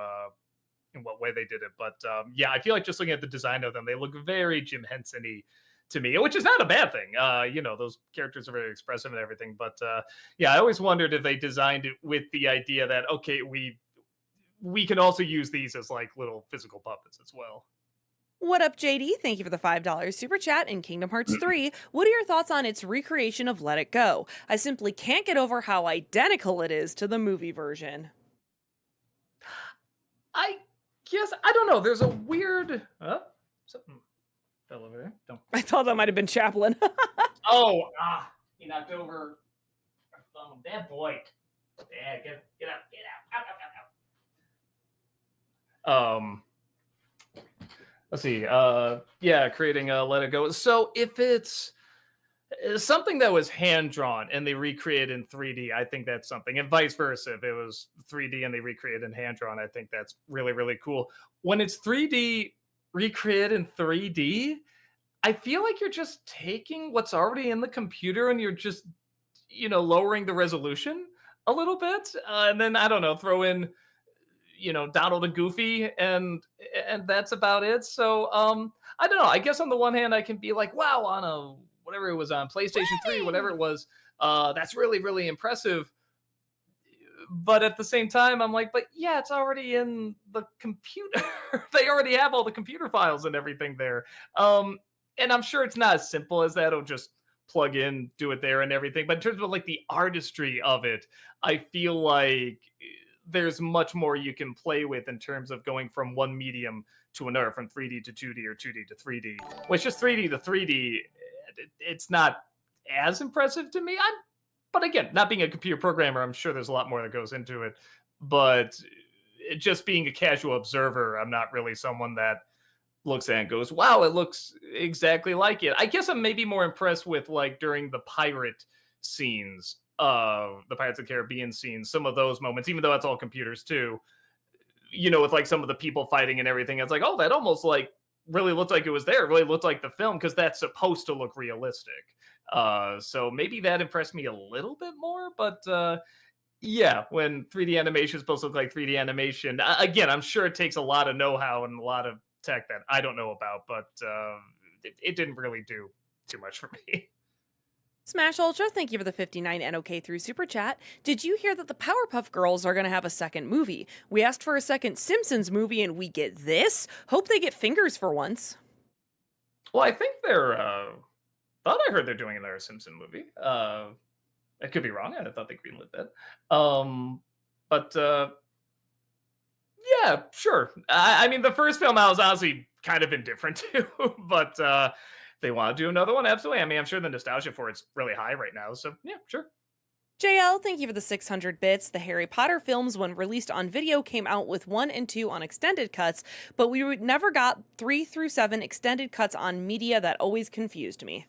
in what way they did it, but yeah, I feel like just looking at the design of them, they look very Jim Henson-y to me, which is not a bad thing. Those characters are very expressive and everything. But yeah, I always wondered if they designed it with the idea that, okay, we can also use these as like little physical puppets as well. What up, JD? Thank you for the $5 super chat in Kingdom Hearts 3. What are your thoughts on its recreation of Let It Go? I simply can't get over how identical it is to the movie version. I guess I don't know. There's a weird something fell over there. Don't. I thought that might have been Chaplin. Oh, he knocked over our phone. That boy. Yeah, get out, out. Let's see. Yeah, creating a Let It Go. So if it's something that was hand drawn and they recreate in 3D, I think that's something. And vice versa, if it was 3D and they recreate in hand drawn, I think that's really, really cool. When it's 3D recreated in 3D, I feel like you're just taking what's already in the computer and you're just, lowering the resolution a little bit. And then, I don't know, throw in, Donald and Goofy, and that's about it. So I don't know. I guess on the one hand, I can be like, wow, on a whatever it was on PlayStation 3, whatever it was, that's really, really impressive. But at the same time, I'm like, but yeah, it's already in the computer. They already have all the computer files and everything there. And I'm sure it's not as simple as that. It'll just plug in, do it there and everything. But in terms of like the artistry of it, I feel like there's much more you can play with in terms of going from one medium to another, from 3D to 2D or 2D to 3D. Well, it's just 3D to 3D. It's not as impressive to me. But again, not being a computer programmer, I'm sure there's a lot more that goes into it. But just being a casual observer, I'm not really someone that looks at it and goes, wow, it looks exactly like it. I guess I'm maybe more impressed with like during the pirate scenes, the Pirates of the Caribbean scenes, some of those moments, even though that's all computers too, with like some of the people fighting and everything. It's like, oh, that almost like really looked like it was there. It really looked like the film because that's supposed to look realistic. So maybe that impressed me a little bit more, but yeah, when 3D animation is supposed to look like 3D animation, again, I'm sure it takes a lot of know-how and a lot of tech that I don't know about, but it didn't really do too much for me. Smash Ultra, thank you for the 59 NOK through Super Chat. Did you hear that the Powerpuff Girls are going to have a second movie? We asked for a second Simpsons movie and we get this? Hope they get fingers for once. Well, I think they're, thought I heard they're doing another Simpson movie. I could be wrong. I thought they greenlit that. But yeah, sure. I mean, the first film I was honestly kind of indifferent to, but they want to do another one, absolutely. I mean, I'm sure the nostalgia for it's really high right now, so yeah, sure. JL, thank you for the 600 bits. The Harry Potter films, when released on video, came out with 1 and 2 on extended cuts, but we never got 3 through 7 extended cuts on media. That always confused me.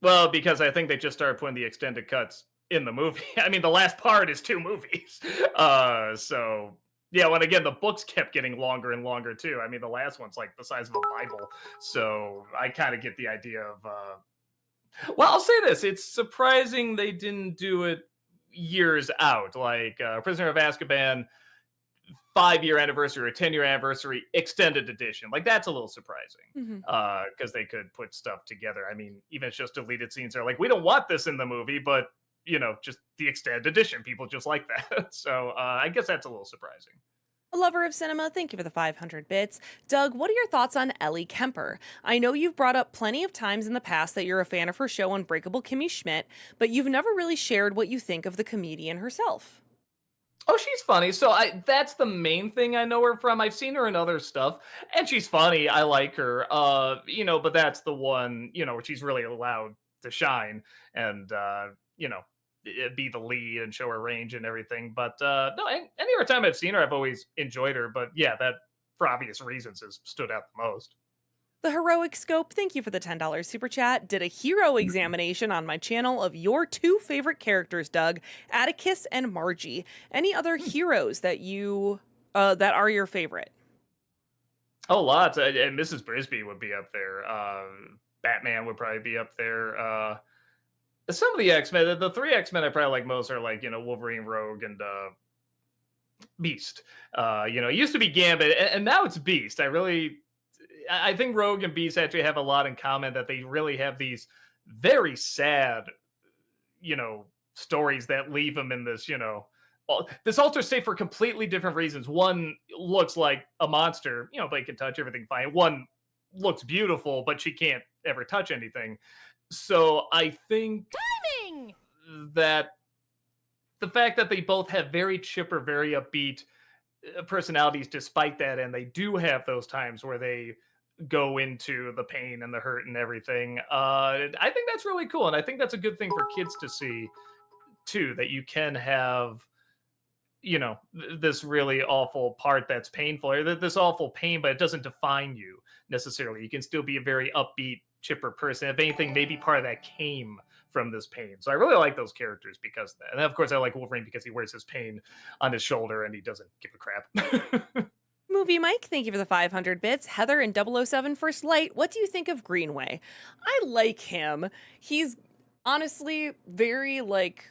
Well, because I think they just started putting the extended cuts in the movie. I mean, the last part is 2 movies. So yeah, when again the books kept getting longer and longer too. I mean, the last one's like the size of a Bible. So I kind of get the idea of well, I'll say this. It's surprising they didn't do it years out. Like Prisoner of Azkaban 5-year anniversary or 10-year anniversary extended edition. Like that's a little surprising because they could put stuff together. I mean, even if it's just deleted scenes, they're like, we don't want this in the movie, but just the extended edition. People just like that. So I guess that's a little surprising. A lover of cinema, thank you for the 500 bits. Doug, what are your thoughts on Ellie Kemper? I know you've brought up plenty of times in the past that you're a fan of her show Unbreakable Kimmy Schmidt, but you've never really shared what you think of the comedian herself. Oh, she's funny. So that's the main thing I know her from. I've seen her in other stuff, and she's funny. I like her. But that's the one, where she's really allowed to shine and be the lead and show her range and everything. But no, any other time I've seen her, I've always enjoyed her. But yeah, that for obvious reasons has stood out the most. The Heroic Scope, thank you for the $10 super chat, did a hero examination on my channel of your 2 favorite characters, Doug, Atticus and Margie. Any other heroes that you that are your favorite? Oh, lots. And Mrs. Brisby would be up there. Batman would probably be up there. Some of the X-Men, the 3 X-Men I probably like most are like, Wolverine, Rogue, and Beast. It used to be Gambit, and now it's Beast. I think Rogue and Beast actually have a lot in common, that they really have these very sad, stories that leave them in this, this altered state for completely different reasons. One looks like a monster, but he can touch everything fine. One looks beautiful, but she can't ever touch anything. So I think that the fact that they both have very chipper, very upbeat personalities despite that, and they do have those times where they go into the pain and the hurt and everything, I think that's really cool, and I think that's a good thing for kids to see too, that you can have this really awful part that's painful, or this awful pain, but it doesn't define you necessarily. You can still be a very upbeat, chipper person. If anything, maybe part of that came from this pain. So I really like those characters because of that. And of course, I like Wolverine because he wears his pain on his shoulder and he doesn't give a crap. Movie Mike, thank you for the 500 bits. Heather and 007 First Light, what do you think of Greenway? I like him. He's honestly very like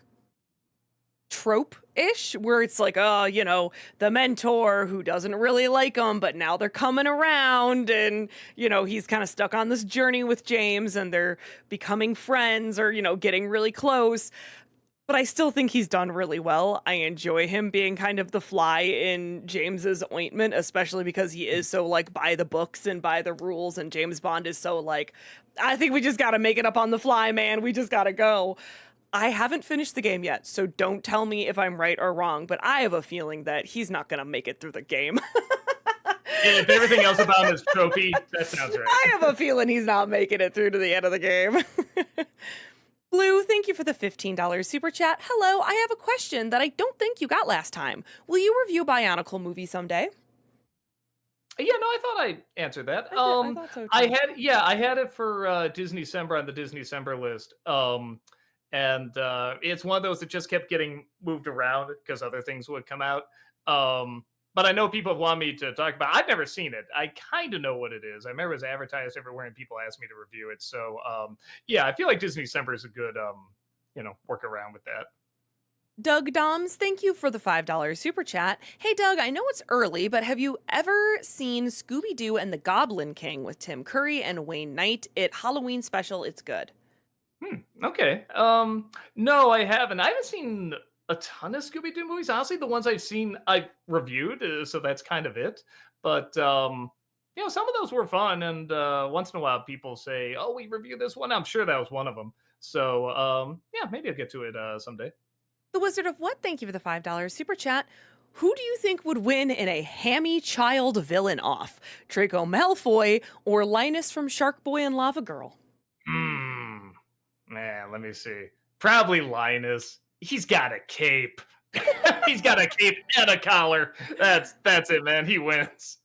trope-ish, where it's like, the mentor who doesn't really like him, but now they're coming around, and he's kind of stuck on this journey with James, and they're becoming friends, or getting really close. But I still think he's done really well. I enjoy him being kind of the fly in James's ointment, especially because he is so like by the books and by the rules, and James Bond is so like, I think we just got to make it up on the fly, man. We just got to go. I haven't finished the game yet, so don't tell me if I'm right or wrong, but I have a feeling that he's not going to make it through the game. If everything else about him is tropey, that sounds right. I have a feeling he's not making it through to the end of the game. Blue, thank you for the $15 super chat. Hello, I have a question that I don't think you got last time. Will you review Bionicle movie someday? Yeah, no, I thought I answered that. I thought so too. I had it for Disney December on the Disney December list. And it's one of those that just kept getting moved around because other things would come out. But I know people have wanted me to talk about. I've never seen it. I kind of know what it is. I remember it was advertised everywhere, and people asked me to review it. So yeah, I feel like Disney December is a good workaround with that. Doug Doms, thank you for the $5 super chat. Hey Doug, I know it's early, but have you ever seen Scooby-Doo and the Goblin King with Tim Curry and Wayne Knight? Halloween special. It's good. Okay. No, I haven't. I haven't seen a ton of Scooby-Doo movies. Honestly, the ones I've seen, I've reviewed, so that's kind of it. But some of those were fun, and once in a while, people say, "Oh, we reviewed this one." I'm sure that was one of them. So yeah, maybe I'll get to it someday. The Wizard of What, thank you for the $5 super chat. Who do you think would win in a hammy child villain off? Draco Malfoy or Linus from Shark Boy and Lava Girl? Man, let me see. Probably Linus. He's got a cape. He's got a cape and a collar. That's it, man. He wins.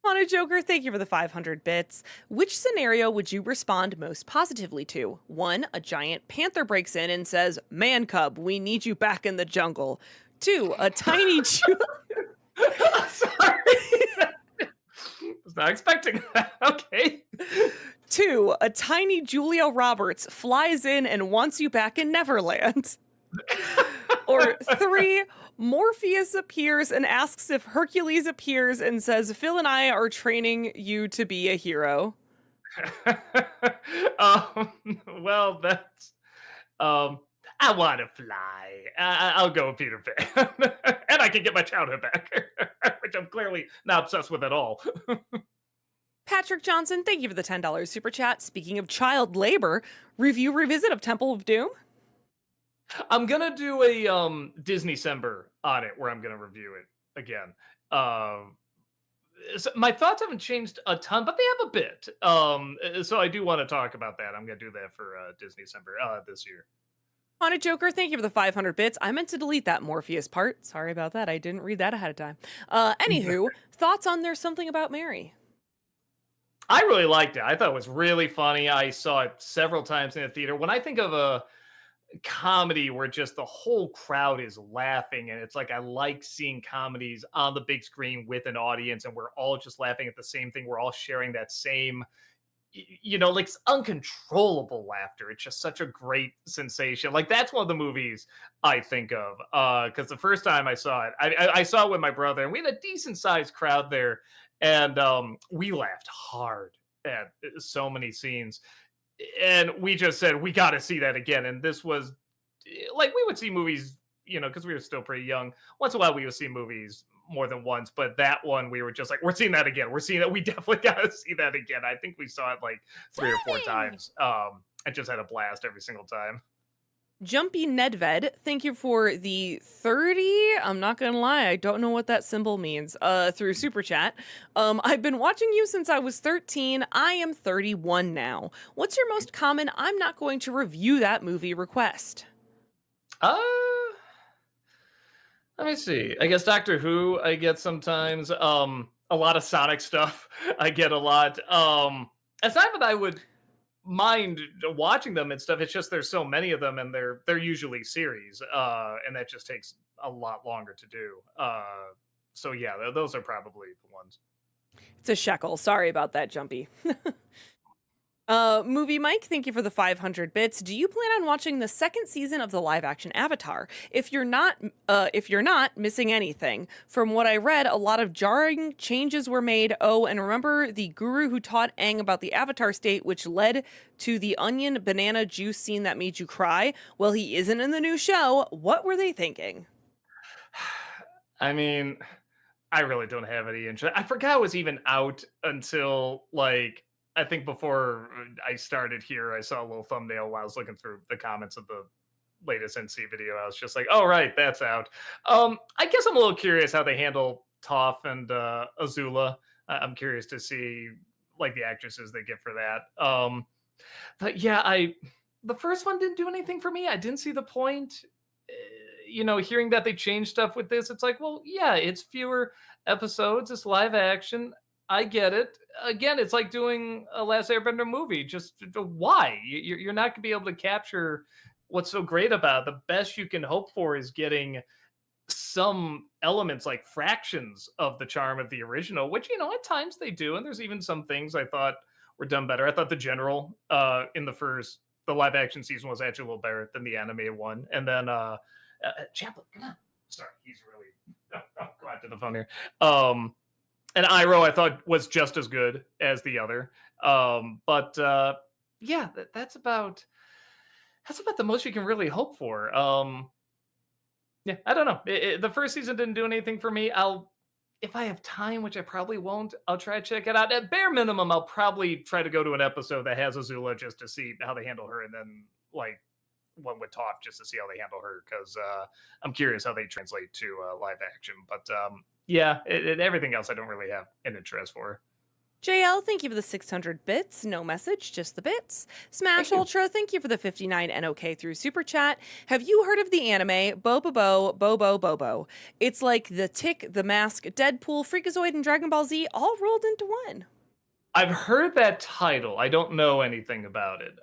Haunted Joker, thank you for the 500 bits. Which scenario would you respond most positively to? 1, a giant panther breaks in and says, "Man cub, we need you back in the jungle." 2, a tiny Sorry. Was not expecting that. Okay. 2, a tiny Julia Roberts flies in and wants you back in Neverland. Or 3, Morpheus appears and asks if Hercules appears and says, "Phil and I are training you to be a hero." Well, that's I want to fly. I'll go with Peter Pan. And I can get my childhood back, which I'm clearly not obsessed with at all. Patrick Johnson, thank you for the $10 super chat. Speaking of child labor, review revisit of Temple of Doom. I'm gonna do a Disney December on it, where I'm gonna review it again. So my thoughts haven't changed a ton, but they have a bit. So I do want to talk about that. I'm gonna do that for Disney December this year. Haunted Joker, thank you for the 500 bits. I meant to delete that Morpheus part. Sorry about that. I didn't read that ahead of time. Anywho, thoughts on There's Something About Mary? I really liked it. I thought it was really funny. I saw it several times in the theater. When I think of a comedy where just the whole crowd is laughing, and it's like, I like seeing comedies on the big screen with an audience, and we're all just laughing at the same thing. We're all sharing that same, like uncontrollable laughter. It's just such a great sensation. Like, that's one of the movies I think of, because the first time I saw it, I saw it with my brother, and we had a decent sized crowd there. and we laughed hard at so many scenes, and we just said we got to see that again. And this was like we would see movies, because we were still pretty young. Once in a while, we would see movies more than once, but that one we were just like, we're seeing that again. We're seeing that. We definitely got to see that again. I think we saw it like 3 or 4 times. And just had a blast every single time. Jumpy Nedved, thank you for the 30. I'm not gonna lie, I don't know what that symbol means. Through Super Chat. I've been watching you since I was 13. I am 31 now. What's your most common I'm not going to review that movie request? Uh, Let me see. I guess Doctor Who I get sometimes. A lot of Sonic stuff I get a lot. It's not that I would mind watching them and stuff. It's just there's so many of them, and they're usually series, and that just takes a lot longer to do. So yeah, those are probably the ones. It's a shekel. Sorry about that, Jumpy. Movie Mike, thank you for the 500 bits. Do you plan on watching the second season of the live action Avatar? If you're not missing anything. From what I read, a lot of jarring changes were made. Oh, and remember the guru who taught Aang about the Avatar state, which led to the onion banana juice scene that made you cry? Well, he isn't in the new show. What were they thinking? I mean, I really don't have any interest. I forgot it was even out until like I think before I started here. I saw a little thumbnail while I was looking through the comments of the latest NC video. I was just like, "Oh right, that's out." I guess I'm a little curious how they handle Toph and Azula. I'm curious to see like the actresses they get for that. But yeah, the first one didn't do anything for me. I didn't see the point. Hearing that they changed stuff with this, it's like, well, yeah, it's fewer episodes, it's live action. I get it. Again, it's like doing a Last Airbender movie. Just why? You're not going to be able to capture what's so great about it. The best you can hope for is getting some elements like fractions of the charm of the original, which at times they do. And there's even some things I thought were done better. I thought the general in the live action season was actually a little better than the animated one. And then Chaplin, come on. Sorry, he's really go out to the phone here. And Iroh I thought was just as good as the other. But yeah, that's about the most you can really hope for. Yeah, I don't know. The first season didn't do anything for me. If I have time, which I probably won't, I'll try to check it out. At bare minimum, I'll probably try to go to an episode that has Azula just to see how they handle her, and then like one with Toph just to see how they handle her, because I'm curious how they translate to live action. But yeah, everything else I don't really have an interest for. JL, thank you for the 600 bits. No message, just the bits. Smash Ultra, thank you for the 59 NOK through Super Chat. Have you heard of the anime Bobo Bobo Bobo? It's like The Tick, The Mask, Deadpool, Freakazoid, and Dragon Ball Z all rolled into one. I've heard that title. I don't know anything about it.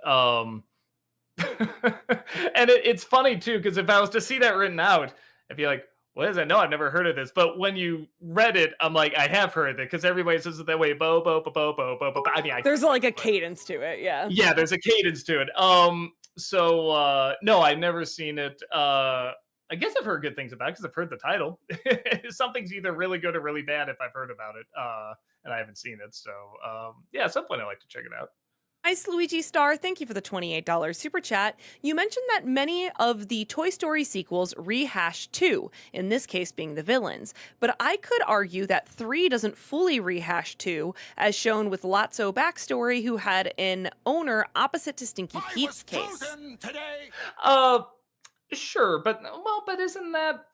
And it's funny too, because if I was to see that written out, I'd be like, what is that? No, I've never heard of this. But when you read it, I'm like, I have heard it, because everybody says it that way. Bo, bo, bo, bo, bo, bo, bo. I mean, there's like a cadence to it, yeah. Yeah, there's a cadence to it. So no, I've never seen it. I guess I've heard good things about it because I've heard the title. Something's either really good or really bad if I've heard about it, and I haven't seen it. So yeah, at some point I'd like to check it out. Ice Luigi Star, thank you for the $28 super chat. You mentioned that many of the Toy Story sequels rehash 2, in this case being the villains. But I could argue that 3 doesn't fully rehash 2, as shown with Lotso backstory, who had an owner opposite to Stinky Pete's case. Sure, but isn't that...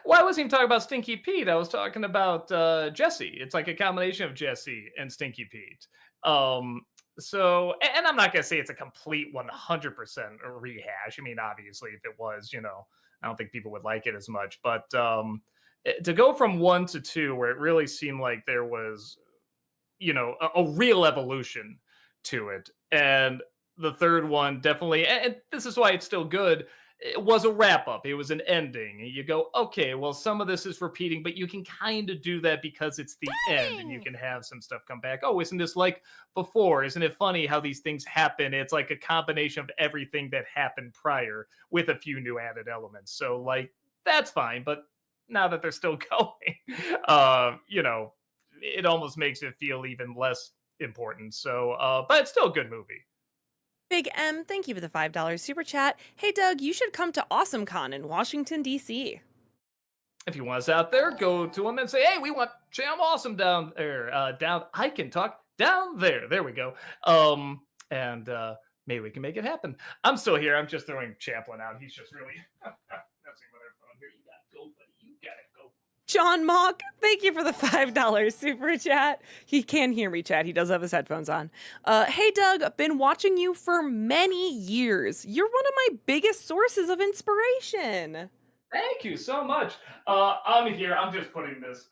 Well, I wasn't even talking about Stinky Pete. I was talking about Jesse. It's like a combination of Jesse and Stinky Pete. So, and I'm not going to say it's a complete 100% rehash. I mean, obviously, if it was, I don't think people would like it as much. But to go from 1 to 2, where it really seemed like there was, a real evolution to it. And the third one definitely, and this is why it's still good, it was a wrap up. It was an ending. You go, okay, well, some of this is repeating, but you can kind of do that because it's the end, and you can have some stuff come back. Oh, isn't this like before? Isn't it funny how these things happen? It's like a combination of everything that happened prior with a few new added elements. So like, that's fine. But now that they're still going, it almost makes it feel even less important. So, but it's still a good movie. Big M, thank you for the $5 super chat. Hey, Doug, you should come to AwesomeCon in Washington, D.C. If you want us out there, go to them and say, "Hey, we want Jam Awesome down there." Down, I can talk down there. There we go. And maybe we can make it happen. I'm still here. I'm just throwing Champlin out. He's just really messing with our phone here. You gotta go, buddy. You gotta go. John Mock, thank you for the $5 super chat. He can hear me, chat. He does have his headphones on. Hey, Doug, I've been watching you for many years. You're one of my biggest sources of inspiration. Thank you so much. I'm here. I'm just putting this.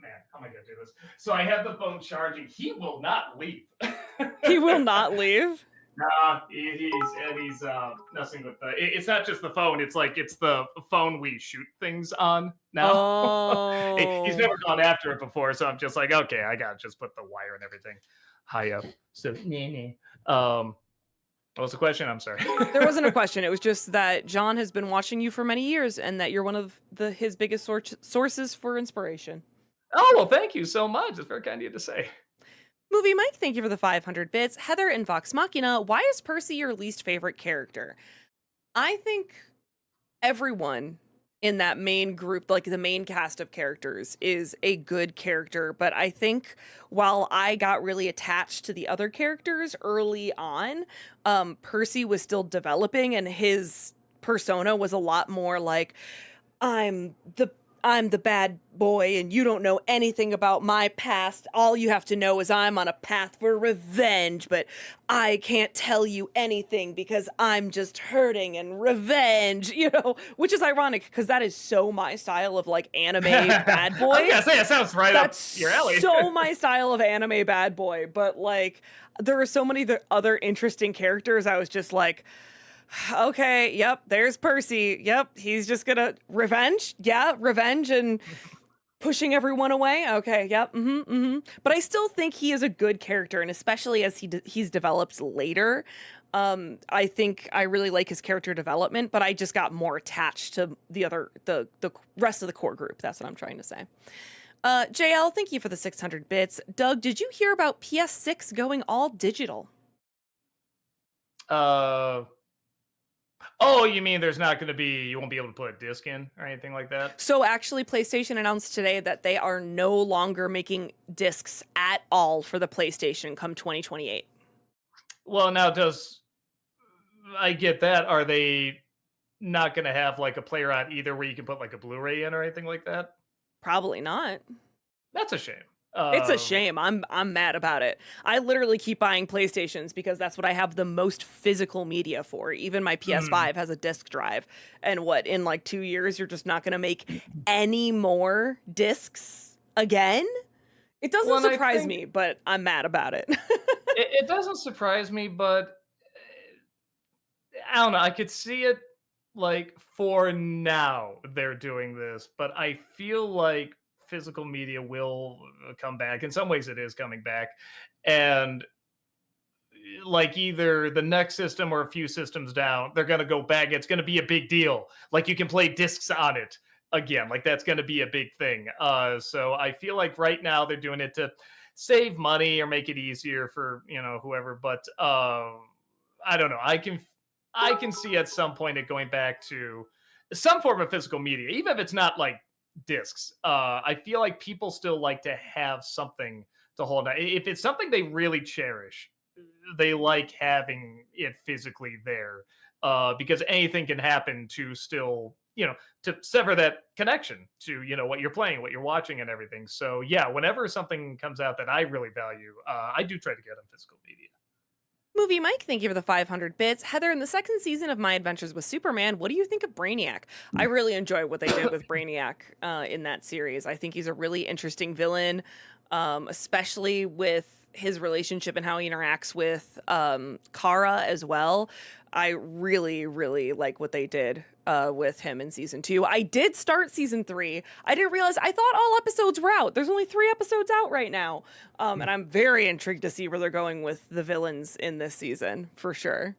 Man, how am I gonna do this? So I have the phone charging. He will not leave. He will not leave. Nah, he's messing with the. It's not just the phone. It's the phone we shoot things on now. Oh. He's never gone after it before, so I'm just like, okay, I gotta just put the wire and everything high up. So, what was the question? I'm sorry. There wasn't a question. It was just that John has been watching you for many years, and that you're one of his biggest sources for inspiration. Oh well, thank you so much. It's very kind of you to say. Movie Mike, thank you for the 500 bits. Heather and Vox Machina, why is Percy your least favorite character? I think everyone in that main group, like the main cast of characters, is a good character. But I think while I got really attached to the other characters early on, Percy was still developing, and his persona was a lot more like, I'm the bad boy and you don't know anything about my past. All you have to know is I'm on a path for revenge, but I can't tell you anything because I'm just hurting and revenge, which is ironic because that is so my style of like anime bad boy. I was gonna say, it sounds right That's up your alley. so my style of anime bad boy, but like there are so many other interesting characters. I was just like, okay, yep, there's Percy. Yep, he's just gonna revenge. Yeah, revenge and pushing everyone away. Okay, yep, But I still think he is a good character, and especially as he's developed later, I think I really like his character development. But I just got more attached to the rest of the core group. That's what I'm trying to say. JL, thank you for the 600 bits. Doug, did you hear about PS6 going all digital? Oh, you mean there's not going to be, you won't be able to put a disc in or anything like that? So actually, PlayStation announced today that they are no longer making discs at all for the PlayStation come 2028. Well, now I get that. Are they not going to have like a player on either where you can put like a Blu-ray in or anything like that? Probably not. That's a shame. It's a shame. I'm mad about it. I literally keep buying PlayStations because that's what I have the most physical media for. Even my PS5 has a disc drive. And in like 2 years, you're just not going to make any more discs again? It doesn't surprise me, but I'm mad about it. It doesn't surprise me, but I don't know. I could see it like for now they're doing this, but I feel like physical media will come back. In some ways it is coming back, and like either the next system or a few systems down, they're going to go back. It's going to be a big deal. Like you can play discs on it again. Like that's going to be a big thing. So I feel like right now they're doing it to save money or make it easier for, whoever. But I don't know. I can see at some point it going back to some form of physical media, even if it's not like discs. I feel like people still like to have something to hold on. If it's something they really cherish, they like having it physically there, because anything can happen to still, to sever that connection to, what you're playing, what you're watching and everything. So yeah, whenever something comes out that I really value, I do try to get on physical media. Movie Mike, thank you for the 500 bits. Heather, in the second season of My Adventures with Superman, what do you think of Brainiac? I really enjoy what they did with Brainiac in that series. I think he's a really interesting villain, especially with his relationship and how he interacts with Kara as well. I really, really like what they did with him in season 2. I did start season 3. I didn't realize, I thought all episodes were out. There's only 3 episodes out right now. And I'm very intrigued to see where they're going with the villains in this season, for sure.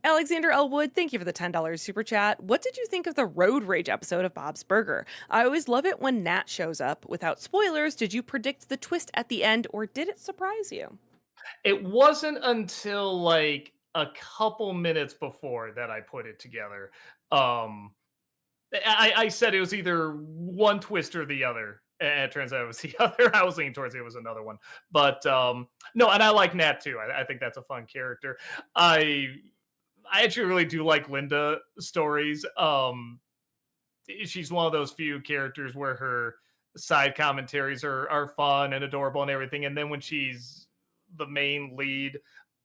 Alexander Elwood, thank you for the $10 super chat. What did you think of the Road Rage episode of Bob's Burger? I always love it when Nat shows up. Without spoilers, did you predict the twist at the end or did it surprise you? It wasn't until like a couple minutes before that I put it together. Um, I said it was either one twist or the other. And it turns out it was the other. I was leaning towards it was another one. But no, and I like Nat too. I think that's a fun character. I I actually really do like Linda stories. She's one of those few characters where her side commentaries are fun and adorable and everything. And then when she's the main lead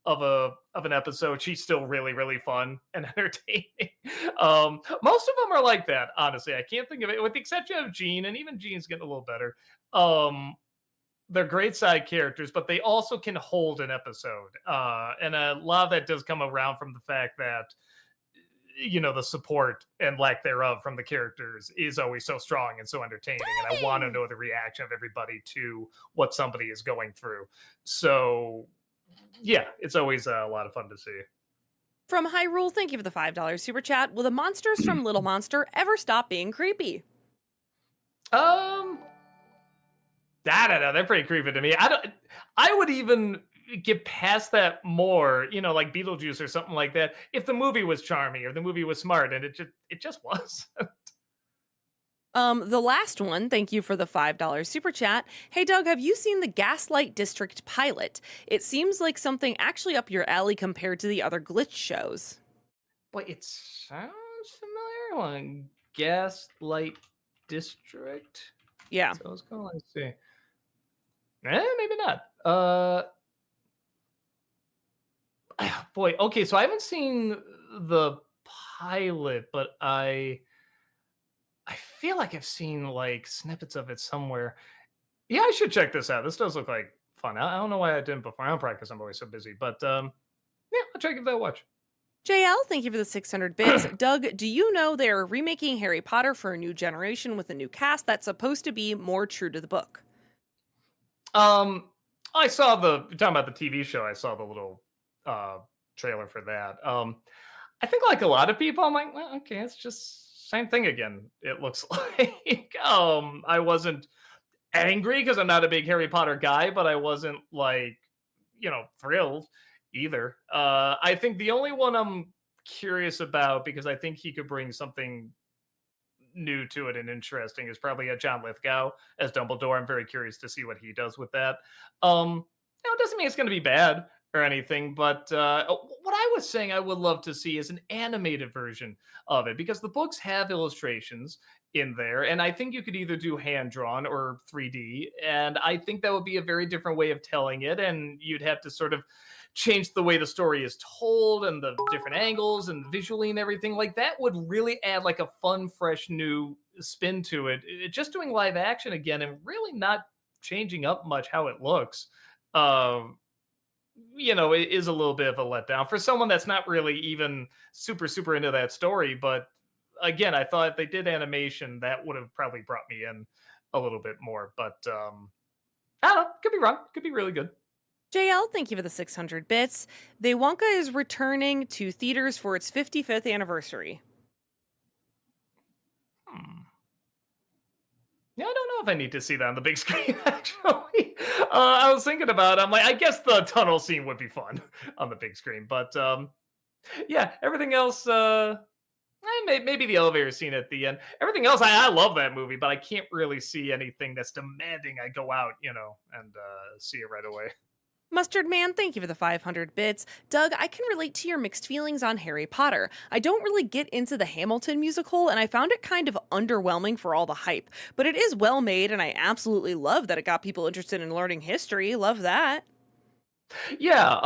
of an episode, she's still really fun and entertaining. Most of them are like that, honestly. I can't think of it with the exception of Jean, and even Jean's getting a little better. Um, they're great side characters, but they also can hold an episode. And a lot of that does come around from the fact that the support and lack thereof from the characters is always so strong and so entertaining, and I want to know the reaction of everybody to what somebody is going through. So yeah, it's always a lot of fun to see. From Hyrule, thank you for the $5 super chat. Will the monsters from Little Monster ever stop being creepy? um I don't know, they're pretty creepy to me. I would even get past that more, like Beetlejuice or something like that, if the movie was charming or the movie was smart, and it just was. The last one, thank you for the $5 super chat. Hey Doug, have you seen the Gaslight District pilot? It seems like something actually up your alley compared to the other glitch shows. Boy, it sounds familiar. One Gaslight District. Yeah. So let's go and see. Maybe not. Boy, okay, so I haven't seen the pilot, but I feel like I've seen like snippets of it somewhere. Yeah, I should check this out. This does look like fun. I don't know why I didn't before. I don't practice. I'm always so busy, but yeah, I'll try to give that a watch. JL, thank you for the 600 bits. Doug, do you know they're remaking Harry Potter for a new generation with a new cast that's supposed to be more true to the book? Um, I saw you're talking about the TV show. I saw the little uh trailer for that. I think like a lot of people, I'm like, well, okay, it's just same thing again. It looks like I wasn't angry because I'm not a big Harry Potter guy, but I wasn't like, thrilled either. I think the only one I'm curious about because I think he could bring something new to it and interesting is probably a John Lithgow as Dumbledore. I'm very curious to see what he does with that. It doesn't mean it's going to be bad or anything, but what I was saying I would love to see is an animated version of it because the books have illustrations in there, and I think you could either do hand drawn or 3D, and I think that would be a very different way of telling it, and you'd have to sort of change the way the story is told and the different angles and visually and everything like that would really add like a fun fresh new spin to it. Just doing live action again and really not changing up much how it looks um it is a little bit of a letdown for someone that's not really even super into that story. But again, I thought if they did animation that would have probably brought me in a little bit more. But I don't know, could be wrong, could be really good. JL, thank you for the 600 bits. The Wonka is returning to theaters for its 55th anniversary. Hmm. Yeah, I don't know if I need to see that on the big screen. Actually, I was thinking about it. I'm like, I guess the tunnel scene would be fun on the big screen, but yeah, everything else. Maybe the elevator scene at the end. Everything else, I love that movie, but I can't really see anything that's demanding I go out, and see it right away. Mustard Man, thank you for the 500 bits. Doug, I can relate to your mixed feelings on Harry Potter. I don't really get into the Hamilton musical, and I found it kind of underwhelming for all the hype. But it is well made, and I absolutely love that it got people interested in learning history. Love that. Yeah,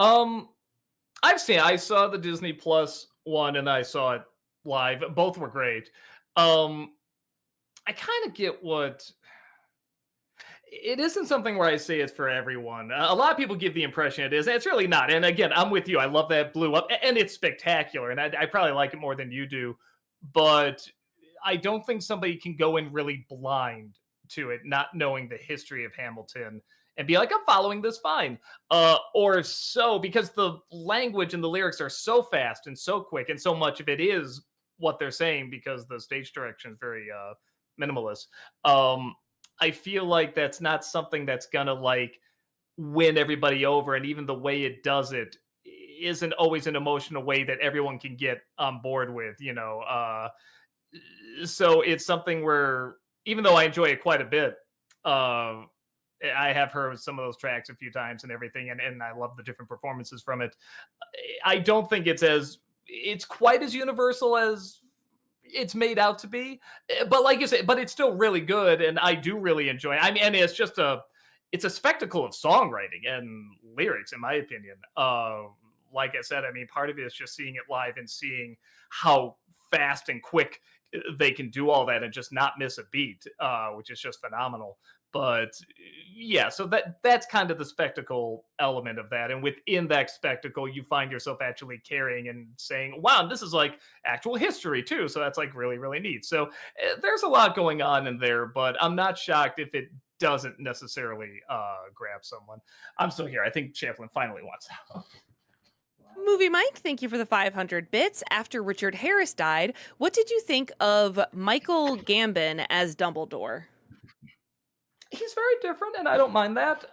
I saw the Disney Plus one and I saw it live. Both were great. Um, I kind of get what it isn't something where I say it's for everyone. A lot of people give the impression it is. And it's really not. And again, I'm with you. I love that it blew up, and it's spectacular. And I probably like it more than you do. But I don't think somebody can go in really blind to it, not knowing the history of Hamilton and be like, I'm following this fine. Or so, because the language and the lyrics are so fast and so quick, and so much of it is what they're saying because the stage direction is very minimalist. Um, I feel like that's not something that's gonna like win everybody over, and even the way it does it isn't always an emotional way that everyone can get on board with. So it's something where, even though I enjoy it quite a bit, uh, I have heard some of those tracks a few times and everything, and I love the different performances from it. I don't think it's quite as universal as it's made out to be. But like you said, but it's still really good, and I do really enjoy it. I mean, and it's a spectacle of songwriting and lyrics, in my opinion. Like I said, I mean, part of it is just seeing it live and seeing how fast and quick they can do all that and just not miss a beat, which is just phenomenal. But yeah, so that's kind of the spectacle element of that, and within that spectacle, you find yourself actually carrying and saying, "Wow, this is like actual history too." So that's like really really neat. So there's a lot going on in there, but I'm not shocked if it doesn't necessarily grab someone. I'm still here. I think Chaplin finally wants out. Movie Mike, thank you for the 500 bits. After Richard Harris died, what did you think of Michael Gambon as Dumbledore? He's very different, and I don't mind that.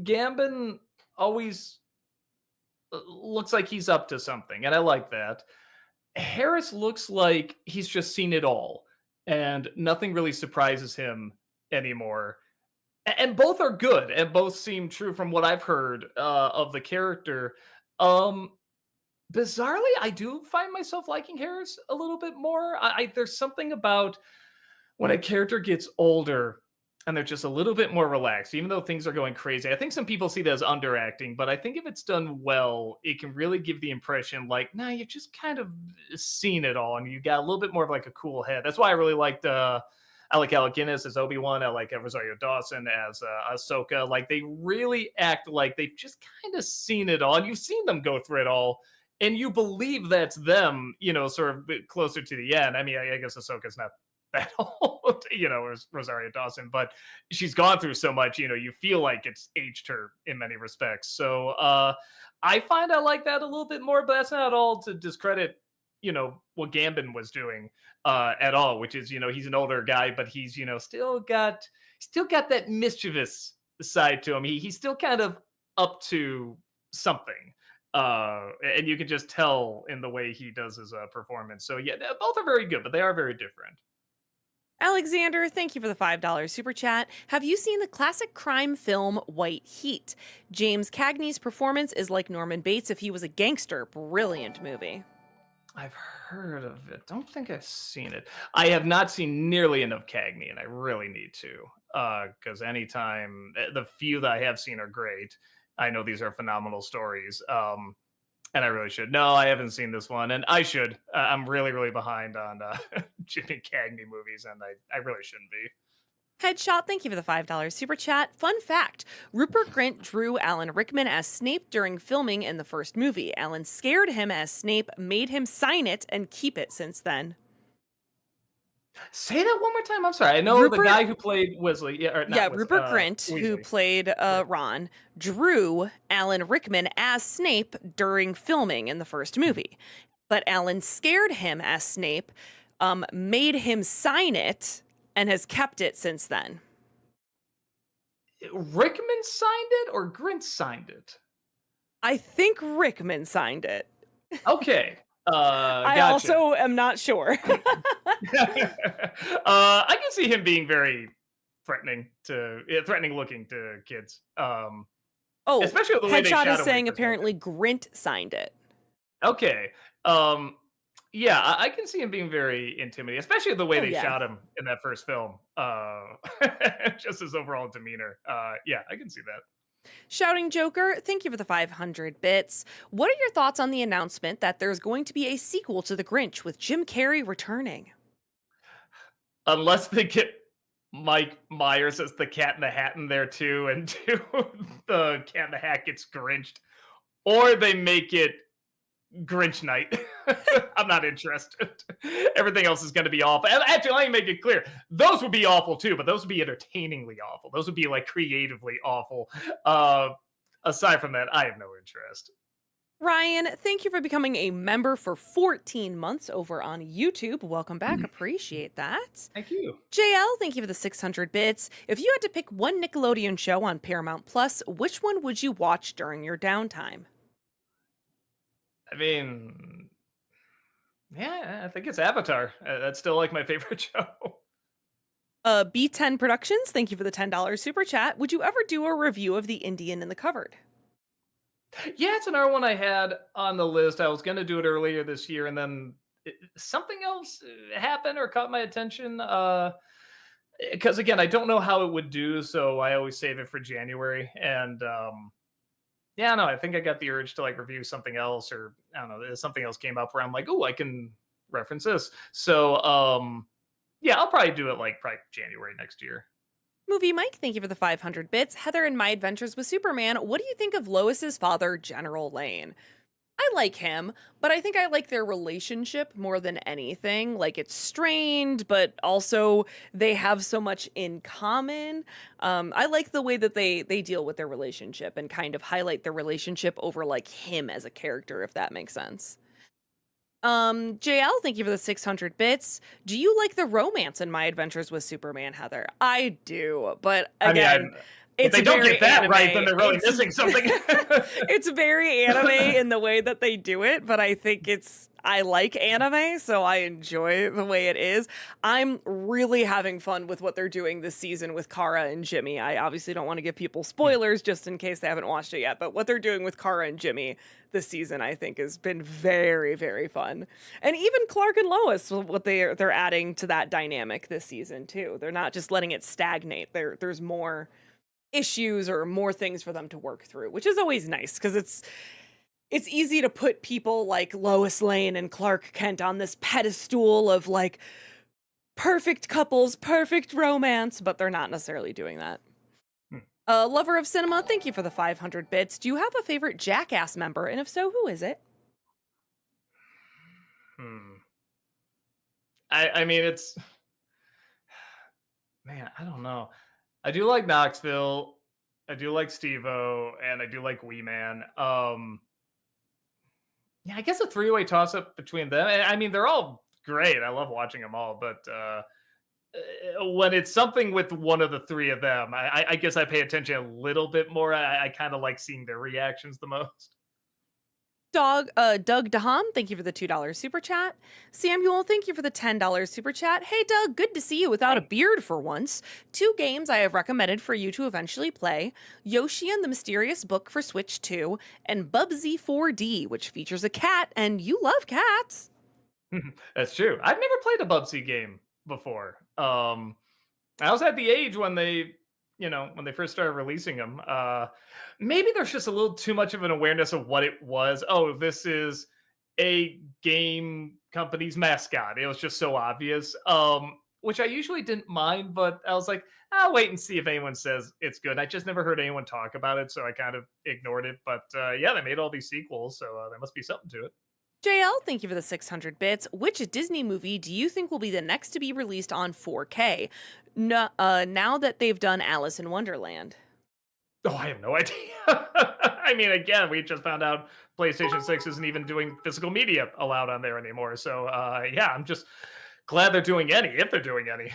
Gambon always looks like he's up to something, and I like that. Harris looks like he's just seen it all, and nothing really surprises him anymore. And both are good, and both seem true from what I've heard of the character. Um, Bizarrely, I do find myself liking Harris a little bit more. There's something about when a character gets older and they're just a little bit more relaxed, even though things are going crazy. I think some people see that as underacting, but I think if it's done well, it can really give the impression like, nah, you've just kind of seen it all, and you got a little bit more of like a cool head. That's why I really liked. I like Alec Guinness as Obi-Wan. I like Rosario Dawson as Ahsoka. Like they really act like they've just kind of seen it all, and you've seen them go through it all, and you believe that's them. Sort of closer to the end. I mean, I guess Ahsoka's not that old, Rosario Dawson, but she's gone through so much, you feel like it's aged her in many respects. So I find I like that a little bit more, but that's not at all to discredit, what Gambon was doing at all, which is, he's an older guy, but he's, still got that mischievous side to him. He's still kind of up to something. And you can just tell in the way he does his performance. So yeah, both are very good, but they are very different. Alexander, thank you for the $5 super chat. Have you seen the classic crime film White Heat? James Cagney's performance is like Norman Bates if he was a gangster. Brilliant movie. I've heard of it. Don't think I've seen it. I have not seen nearly enough Cagney, and I really need to. Because anytime the few that I have seen are great. I know these are phenomenal stories. And I really should. No, I haven't seen this one, and I should. I'm really, really behind on Jimmy Cagney movies, and I really shouldn't be. Headshot, thank you for the $5 super chat. Fun fact, Rupert Grint drew Alan Rickman as Snape during filming in the first movie. Alan scared him as Snape, made him sign it, and keep it since then. Say that one more time. I'm sorry. I know the guy who played Weasley. Yeah, Rupert Grint, Weasley, who played Ron, drew Alan Rickman as Snape during filming in the first movie. But Alan scared him as Snape, made him sign it, and has kept it since then. Rickman signed it or Grint signed it? I think Rickman signed it. Okay. I also am not sure. I can see him being very threatening looking to kids. Especially the way they shot Headshot him is saying apparently Grint signed it. Okay. Yeah, I can see him being very intimidating, especially the way they shot him in that first film. Just his overall demeanor. Yeah, I can see that. Shouting Joker, thank you for the 500 bits. What are your thoughts on the announcement that there's going to be a sequel to The Grinch with Jim Carrey returning? Unless they get Mike Myers as the Cat in the Hat in there too, and do the Cat in the Hat gets Grinched, or they make it, Grinch night. I'm not interested. Everything else is going to be awful. And actually, let me make it clear. Those would be awful too, but those would be entertainingly awful. Those would be like creatively awful. Uh, Aside from that, I have no interest. Ryan, thank you for becoming a member for 14 months over on YouTube. Welcome back. Appreciate that. Thank you. JL, thank you for the 600 bits. If you had to pick one Nickelodeon show on Paramount Plus, which one would you watch during your downtime? I mean, yeah, I think it's Avatar. That's still like my favorite show. B10 Productions, thank you for the $10 super chat. Would you ever do a review of The Indian in the Cupboard? Yeah, it's another one I had on the list. I was going to do it earlier this year, and then something else happened or caught my attention. Because again, I don't know how it would do, so I always save it for January. And yeah, no, I think I got the urge to like review something else, or I don't know, something else came up where I'm like, oh, I can reference this. So yeah, I'll probably do it like probably January next year. Movie Mike, thank you for the 500 bits. Heather and My Adventures with Superman, what do you think of Lois's father, General Lane? I like him, but I think I like their relationship more than anything. Like, it's strained, but also they have so much in common. I like the way that they deal with their relationship and kind of highlight their relationship over like him as a character, if that makes sense. JL, thank you for the 600 bits. Do you like the romance in My Adventures with Superman, Heather? I do, but again, if they don't get that right, then they're really missing something. It's very anime in the way that they do it, but I think I like anime, so I enjoy the way it is. I'm really having fun with what they're doing this season with Kara and Jimmy. I obviously don't want to give people spoilers just in case they haven't watched it yet, but what they're doing with Kara and Jimmy this season, I think, has been very, very fun. And even Clark and Lois, what they're adding to that dynamic this season too. They're not just letting it stagnate. There's more issues or more things for them to work through, which is always nice because it's easy to put people like Lois Lane and Clark Kent on this pedestal of like perfect couples, perfect romance, but they're not necessarily doing that. Lover of Cinema, thank you for the 500 bits. Do you have a favorite Jackass member? And if so, who is it? I mean, it's... Man, I don't know. I do like Knoxville. I do like Steve-O, and I do like Wee Man. Yeah, I guess a three-way toss-up between them. And I mean, they're all great. I love watching them all, but when it's something with one of the three of them, I guess I pay attention a little bit more. I kind of like seeing their reactions the most. Doug Daham, thank you for the $2 super chat. Samuel, thank you for the $10 super chat. Hey Doug, good to see you without a beard for once. 2 games I have recommended for you to eventually play: Yoshi and the Mysterious Book for Switch 2, and Bubsy 4D, which features a cat, and you love cats. That's true. I've never played a Bubsy game before. I was at the age when they first started releasing them. Maybe there's just a little too much of an awareness of what it was. Oh, this is a game company's mascot. It was just so obvious. Which I usually didn't mind, but I was like, I'll wait and see if anyone says it's good. I just never heard anyone talk about it, so I kind of ignored it. But yeah, they made all these sequels, so there must be something to it. JL, thank you for the 600 bits. Which Disney movie do you think will be the next to be released on 4K? No, now that they've done Alice in Wonderland. Oh, I have no idea. I mean, again, we just found out PlayStation 6 isn't even doing physical media allowed on there anymore. So yeah, I'm just glad they're doing any, if they're doing any.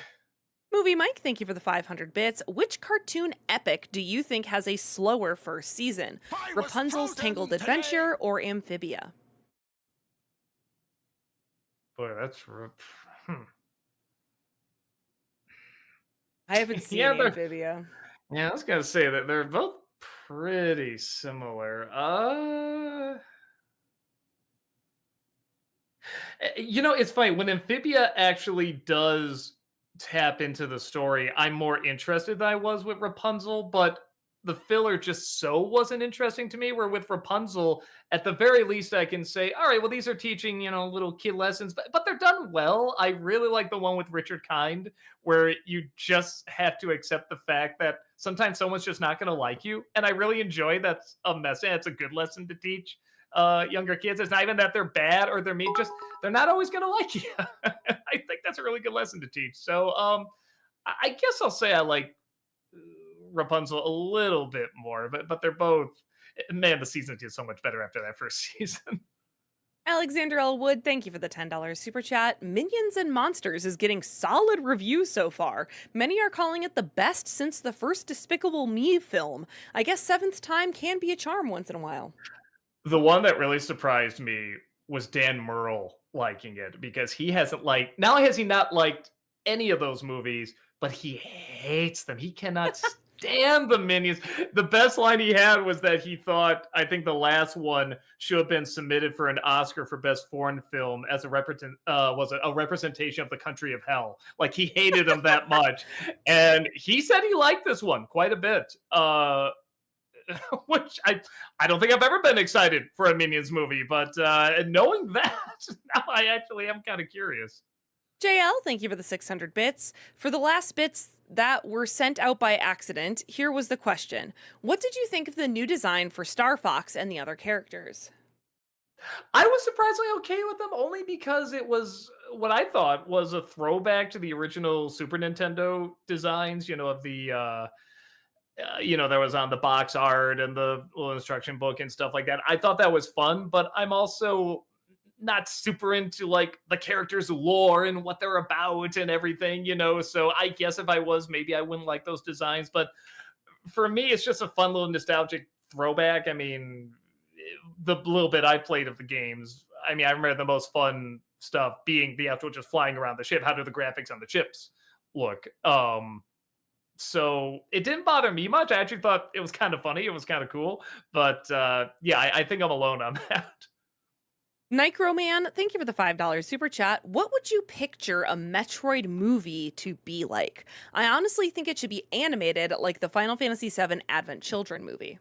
Movie Mike, thank you for the 500 bits. Which cartoon epic do you think has a slower first season? Rapunzel's Tangled Adventure or Amphibia? Boy, that's... I haven't seen Amphibia. Yeah, I was gonna say that they're both pretty similar. It's funny when Amphibia actually does tap into the story. I'm more interested than I was with Rapunzel, but the filler just so wasn't interesting to me. Where with Rapunzel, at the very least, I can say, all right, well, these are teaching, little kid lessons, but they're done well. I really like the one with Richard Kind, where you just have to accept the fact that sometimes someone's just not going to like you. And I really enjoy that's a message. It's a good lesson to teach. younger kids. It's not even that they're bad or they're mean, just they're not always going to like you. I think that's a really good lesson to teach. So I guess I'll say I like Rapunzel a little bit more, but they're both. Man, the season did so much better after that first season. Alexander L. Wood, thank you for the $10 super chat. Minions and Monsters is getting solid reviews so far. Many are calling it the best since the first Despicable Me film. I guess seventh time can be a charm once in a while. The one that really surprised me was Dan Merle liking it because he hasn't liked, not only has he not liked any of those movies, but he hates them. He cannot stand the Minions. The best line he had was that he thought, I think the last one should have been submitted for an Oscar for Best Foreign Film as a a representation of the country of hell. Like he hated them that much. And he said he liked this one quite a bit. Which I don't think I've ever been excited for a Minions movie, but knowing that, now I actually am kind of curious. JL, thank you for the 600 bits. For the last bits that were sent out by accident, here was the question. What did you think of the new design for Star Fox and the other characters? I was surprisingly okay with them only because it was what I thought was a throwback to the original Super Nintendo designs, of the that was on the box art and the little instruction book and stuff like that. I thought that was fun, but I'm also not super into like the characters' lore and what they're about and everything. So I guess if I was, maybe I wouldn't like those designs. But for me, it's just a fun little nostalgic throwback. I mean, the little bit I played of the games, I remember the most fun stuff being the actual just flying around the ship. How do the graphics on the ships look? So it didn't bother me much. I actually thought it was kind of funny. It was kind of cool. But yeah, I think I'm alone on that. Nicroman, thank you for the $5 super chat. What would you picture a Metroid movie to be like? I honestly think it should be animated like the Final Fantasy VII Advent Children movie.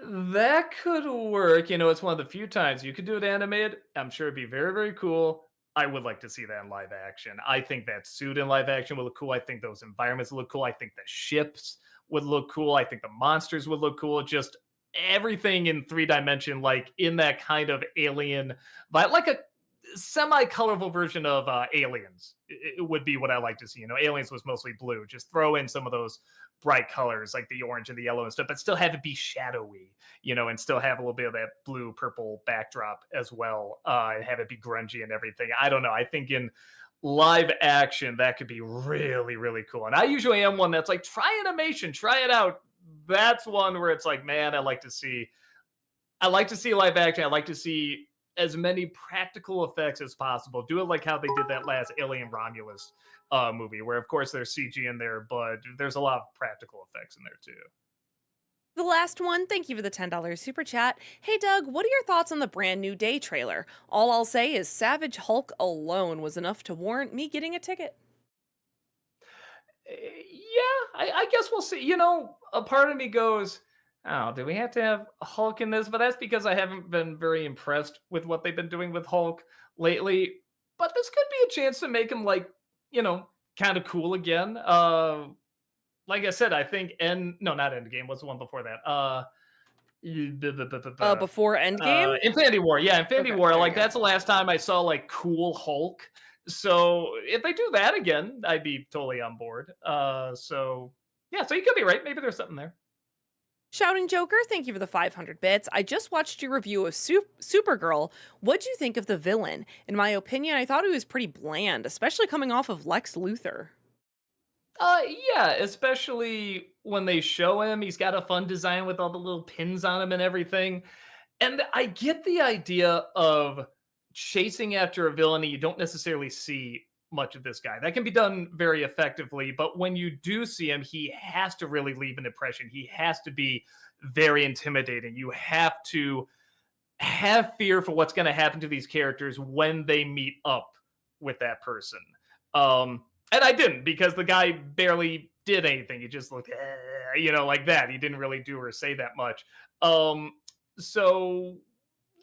That could work. It's one of the few times you could do it animated. I'm sure it'd be very, very cool. I would like to see that in live action. I think that suit in live action would look cool. I think those environments would look cool. I think the ships would look cool. I think the monsters would look cool. Just everything in 3 dimension, like in that kind of alien, but like a semi-colorful version of Aliens. It would be what I like to see. Aliens was mostly blue. Just throw in some of those bright colors like the orange and the yellow and stuff, but still have it be shadowy, and still have a little bit of that blue purple backdrop as well, and have it be grungy and everything. I don't know. I think in live action that could be really, really cool. And I usually am one that's like, try animation, try it out. That's one where it's like, man, I like to see live action. I like to see as many practical effects as possible. Do it like how they did that last Alien Romulus movie, where of course there's CG in there, but there's a lot of practical effects in there too. The last one, thank you for the $10 super chat. Hey Doug, what are your thoughts on the brand new Day trailer? All I'll say is Savage Hulk alone was enough to warrant me getting a ticket. Yeah, I guess we'll see. A part of me goes, oh, do we have to have Hulk in this? But that's because I haven't been very impressed with what they've been doing with Hulk lately. But this could be a chance to make him kind of cool again. Like I said, I think not Endgame. What's the one before that? Before Endgame? Infinity War. Yeah, Infinity Okay, War. Like that's the last time I saw like cool Hulk. So if they do that again, I'd be totally on board. So you could be right. Maybe there's something there. Shouting Joker, thank you for the 500 bits. I just watched your review of Supergirl. What'd you think of the villain? In my opinion, I thought he was pretty bland, especially coming off of Lex Luthor. Yeah, especially when they show him, he's got a fun design with all the little pins on him and everything. And I get the idea of chasing after a villain and you don't necessarily see much of this guy. That can be done very effectively, but when you do see him, he has to really leave an impression. He has to be very intimidating. You have to have fear for what's going to happen to these characters when they meet up with that person. And I didn't, because the guy barely did anything. He just looked, like that. He didn't really do or say that much. So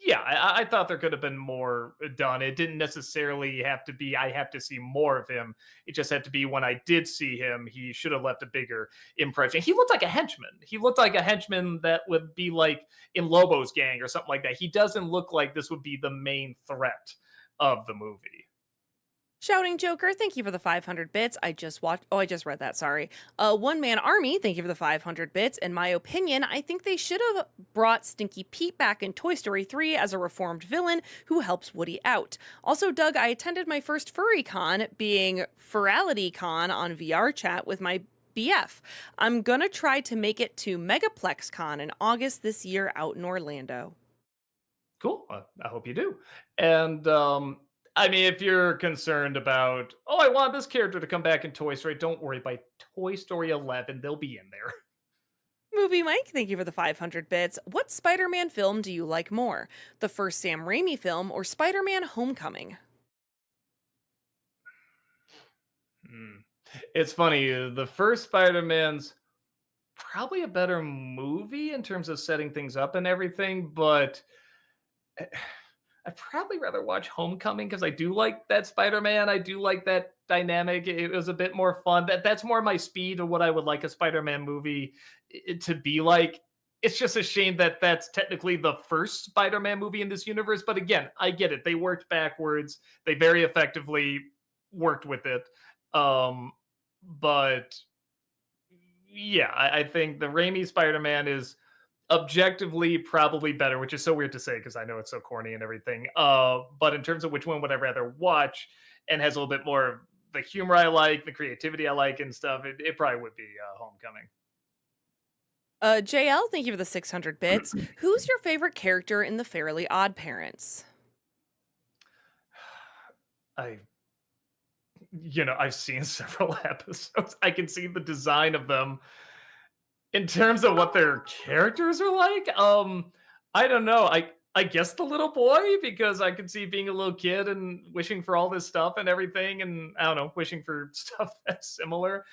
yeah, I thought there could have been more done. It didn't necessarily have to be, I have to see more of him. It just had to be when I did see him, he should have left a bigger impression. He looked like a henchman. He looked like a henchman that would be like in Lobo's gang or something like that. He doesn't look like this would be the main threat of the movie. Shouting Joker, thank you for the 500 bits. I just watched. Oh, I just read that. Sorry. One Man Army, thank you for the 500 bits. In my opinion, I think they should have brought Stinky Pete back in Toy Story 3 as a reformed villain who helps Woody out. Also, Doug, I attended my first Furry Con, being Furality Con on VR chat with my BF. I'm gonna try to make it to Megaplex Con in August this year out in Orlando. Cool. I hope you do. And I mean, if you're concerned about, oh, I want this character to come back in Toy Story, don't worry. By Toy Story 11, they'll be in there. Movie Mike, thank you for the 500 bits. What Spider Man film do you like more? The first Sam Raimi film or Spider Man Homecoming? Hmm. It's funny. The first Spider-Man's probably a better movie in terms of setting things up and everything, but eh, I'd probably rather watch Homecoming because I do like that Spider-Man. I do like that dynamic. It was a bit more fun. That's more my speed of what I would like a Spider-Man movie to be like. It's just a shame that that's technically the first Spider-Man movie in this universe. But again, I get it. They worked backwards. They very effectively worked with it. But yeah, I think the Raimi Spider-Man is objectively probably better, which is so weird to say because I know it's so corny and everything. But in terms of which one would I rather watch and has a little bit more of the humor I like, the creativity I like and stuff, it probably would be Homecoming. JL, thank you for the 600 bits. Who's your favorite character in The Fairly Odd Parents? I I've seen several episodes. I can see the design of them in terms of what their characters are like. I don't know. I guess the little boy because I could see being a little kid and wishing for all this stuff and everything, and I don't know, wishing for stuff that's similar.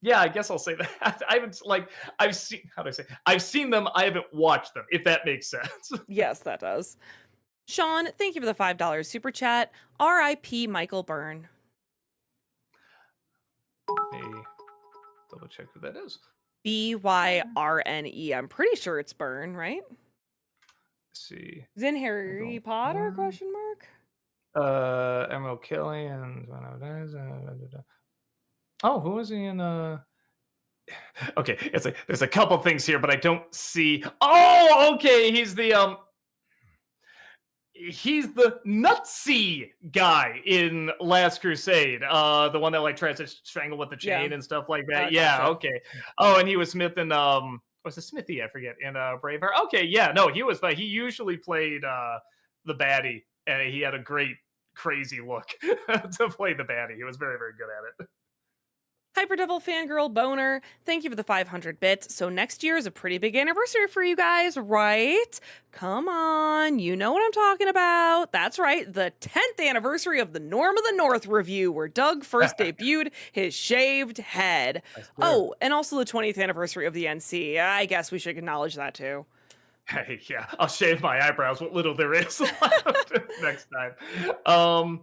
Yeah, I guess I'll say that. I haven't like I've seen how do I say I've seen them. I haven't watched them. If that makes sense. Yes, that does. Sean, thank you for the $5 super chat. R.I.P. Michael Byrne. Let me double check who that is. Byrne. I'm pretty sure it's Byrne, right? Let's see. Is in Harry Potter? Question mark. Emerald Kelly and oh, who was he in? Okay, it's like there's a couple things here, but I don't see. Oh, okay, he's the nutsy guy in Last Crusade. The one that like tries to strangle with the chain and stuff like that. Yeah, Gotcha. okay. Oh, and he was Smith in was it Smithy? I forget in Braveheart. Okay, yeah, no, he was, but he usually played the baddie, and he had a great crazy look to play the baddie. He was very very good at it. Hyperdevil Fangirl Boner, thank you for the 500 bits. So next year is a pretty big anniversary for you guys, right? Come on, you know what I'm talking about. That's right, the 10th anniversary of the Norm of the North review, where Doug first debuted his shaved head. Oh, and also the 20th anniversary of the NC. I guess we should acknowledge that too. Hey, yeah, I'll shave my eyebrows, what little there is left next time.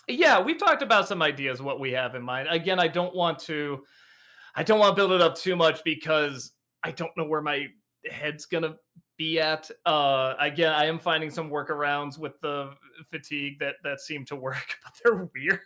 Yeah, we've talked about some ideas what we have in mind. Again, I don't want to build it up too much because I don't know where my head's gonna be at. Again, I am finding some workarounds with the fatigue that seem to work, but they're weird.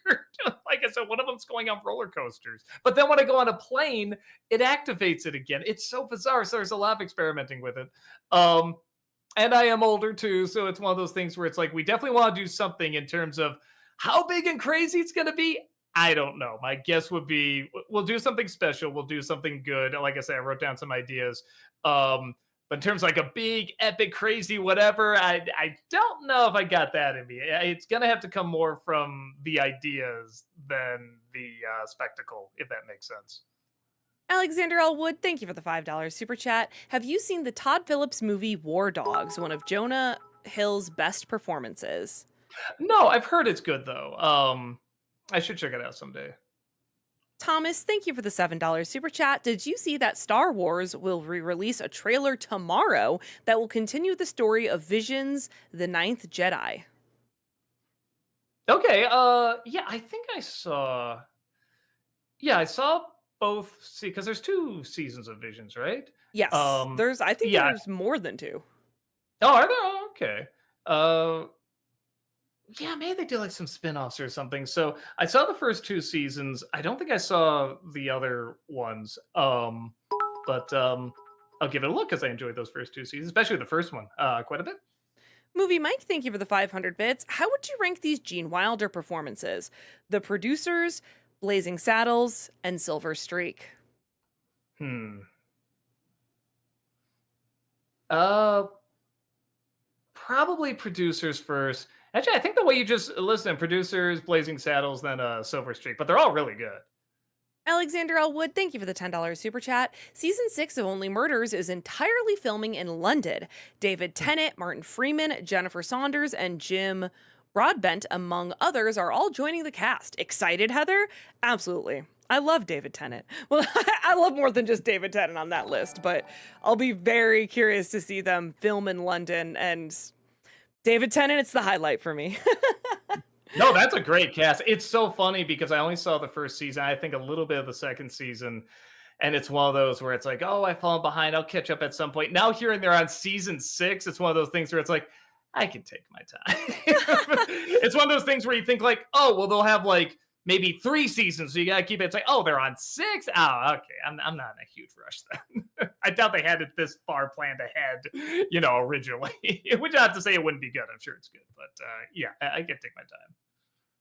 Like I said, one of them's going on roller coasters, but then when I go on a plane, it activates it again. It's so bizarre. So there's a lot of experimenting with it. And I am older too, so it's one of those things where it's like we definitely want to do something in terms of how big and crazy it's going to be. I don't know. My guess would be we'll do something special. We'll do something good. Like I said, I wrote down some ideas. But in terms of like a big, epic, crazy, whatever, I don't know if I got that in me. It's going to have to come more from the ideas than the spectacle, if that makes sense. Alexander Elwood, thank you for the $5 super chat. Have you seen the Todd Phillips movie War Dogs, one of Jonah Hill's best performances? No, I've heard it's good though. I should check it out someday. Thomas, thank you for the $7 super chat. Did you see that Star Wars will re-release a trailer tomorrow that will continue the story of Vision's The Ninth Jedi? Okay, yeah, I think I saw. Yeah, I saw both. See, because there's two seasons of Visions, right? Yes, Um, I think yeah. there's more than two. Oh, are there? Oh, okay. Uh, yeah, maybe they do like some spin-offs or something. So I saw the first two seasons. I don't think I saw the other ones. But I'll give it a look because I enjoyed those first two seasons, especially the first one, quite a bit. Movie Mike, thank you for the 500 bits. How would you rank these Gene Wilder performances? The Producers, Blazing Saddles, and Silver Streak. Hmm. Uh, Probably Producers first. Actually, I think the way you just listen, Producers, Blazing Saddles, then Silver Streak, but they're all really good. Alexander Elwood, thank you for the $10 super chat. Season 6 of Only Murders is entirely filming in London. David Tennant, Martin Freeman, Jennifer Saunders, and Jim Broadbent, among others, are all joining the cast. Excited, Heather? Absolutely. I love David Tennant. Well, I love more than just David Tennant on that list, but I'll be very curious to see them film in London. And David Tennant, it's the highlight for me. No, that's a great cast. It's so funny because I only saw the first season. I think a little bit of the second season. And it's one of those where it's like, oh, I've fallen behind. I'll catch up at some point. Now, hearing they're on season 6, it's one of those things where it's like, I can take my time. It's one of those things where you think, like, oh, well, they'll have like maybe 3 seasons. So you got to keep it. It's like, oh, they're on 6. Oh, okay. I'm not in a huge rush then. I doubt they had it this far planned ahead, originally. Which I have to say it wouldn't be good. I'm sure it's good. But yeah, I can take my time.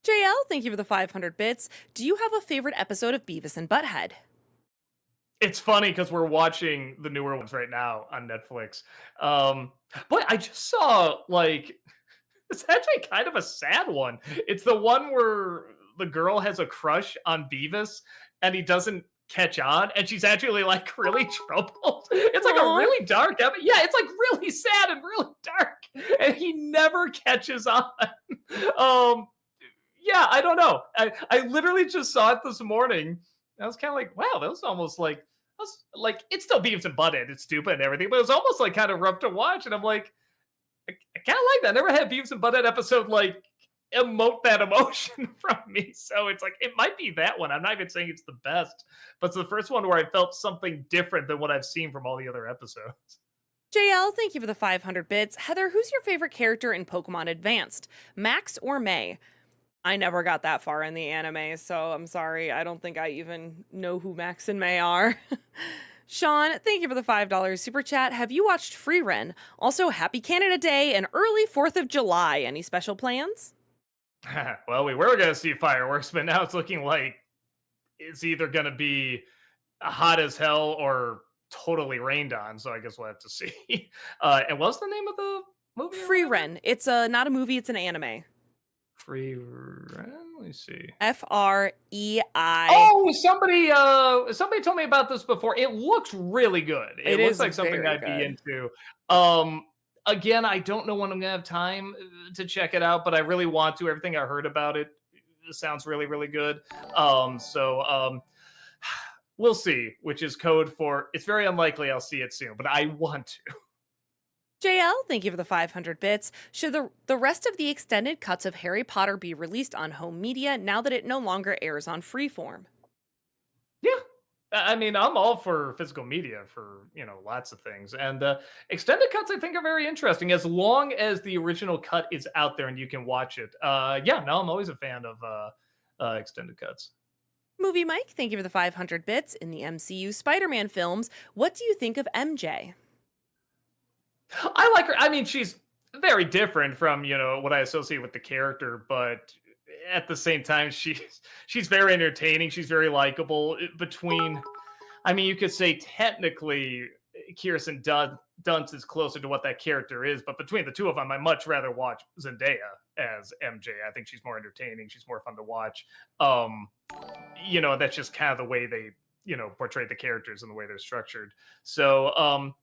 JL, thank you for the 500 bits. Do you have a favorite episode of Beavis and Butthead? It's funny because we're watching the newer ones right now on Netflix. But I just saw like it's actually kind of a sad one. It's the one where the girl has a crush on Beavis and he doesn't catch on, and she's actually like really troubled. It's like a Aw. really dark yeah, it's like really sad and really dark, and he never catches on. Um, yeah, I don't know. I literally just saw it this morning. I was kind of like, wow, that was almost like it's still Beavis and Butthead. It's stupid and everything, but it was almost like kind of rough to watch. And I'm like, I kind of like that. I never had Beavis and Butthead episode like emote that emotion from me. So it's like it might be that one. I'm not even saying it's the best, but it's the first one where I felt something different than what I've seen from all the other episodes. JL, thank you for the 500 bits. Heather, who's your favorite character in Pokemon Advanced? Max or May? I never got that far in the anime, so I'm sorry. I don't think I even know who Max and May are. Sean, thank you for the $5 super chat. Have you watched Free Ren? Also, happy Canada Day and early 4th of July. Any special plans? Well, we were going to see fireworks, but now it's looking like it's either going to be hot as hell or totally rained on. So I guess we'll have to see. And what's the name of the movie? Free Ren. It's not a movie, it's an anime. Free Ren? Let me see. Frei. Oh, somebody told me about this before. It looks really good. It looks is like something very I'd good. be into. Again, I don't know when I'm gonna have time to check it out, but I really want to. Everything I heard about it sounds really, really good. So we'll see, which is code for it's very unlikely I'll see it soon, but I want to. JL, thank you for the 500 bits. Should the rest of the extended cuts of Harry Potter be released on home media now that it no longer airs on Freeform? Yeah. I mean, I'm all for physical media for, lots of things. And extended cuts, I think, are very interesting as long as the original cut is out there and you can watch it. Yeah, no, I'm always a fan of extended cuts. Movie Mike, thank you for the 500 bits. In the MCU Spider-Man films, what do you think of MJ? I like her. I mean, she's very different from, what I associate with the character, but at the same time, she's very entertaining. She's very likable. I mean, you could say technically Kirsten Dunst is closer to what that character is, but between the two of them, I much rather watch Zendaya as MJ. I think she's more entertaining. She's more fun to watch. That's just kind of the way they portray the characters and the way they're structured. So,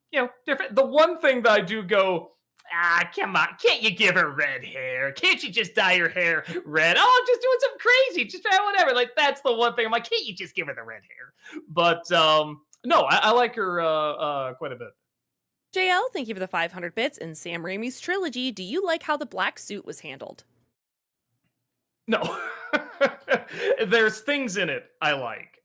different. The one thing that I do go, Ah, come on. Can't you give her red hair? Can't you just dye her hair red? Oh, I'm just doing something crazy. Just try whatever. Like, that's the one thing. I'm like, can't you just give her the red hair? But no, I like her quite a bit. JL, thank you for the 500 bits. In Sam Raimi's trilogy, do you like how the black suit was handled? No. There's things in it I like.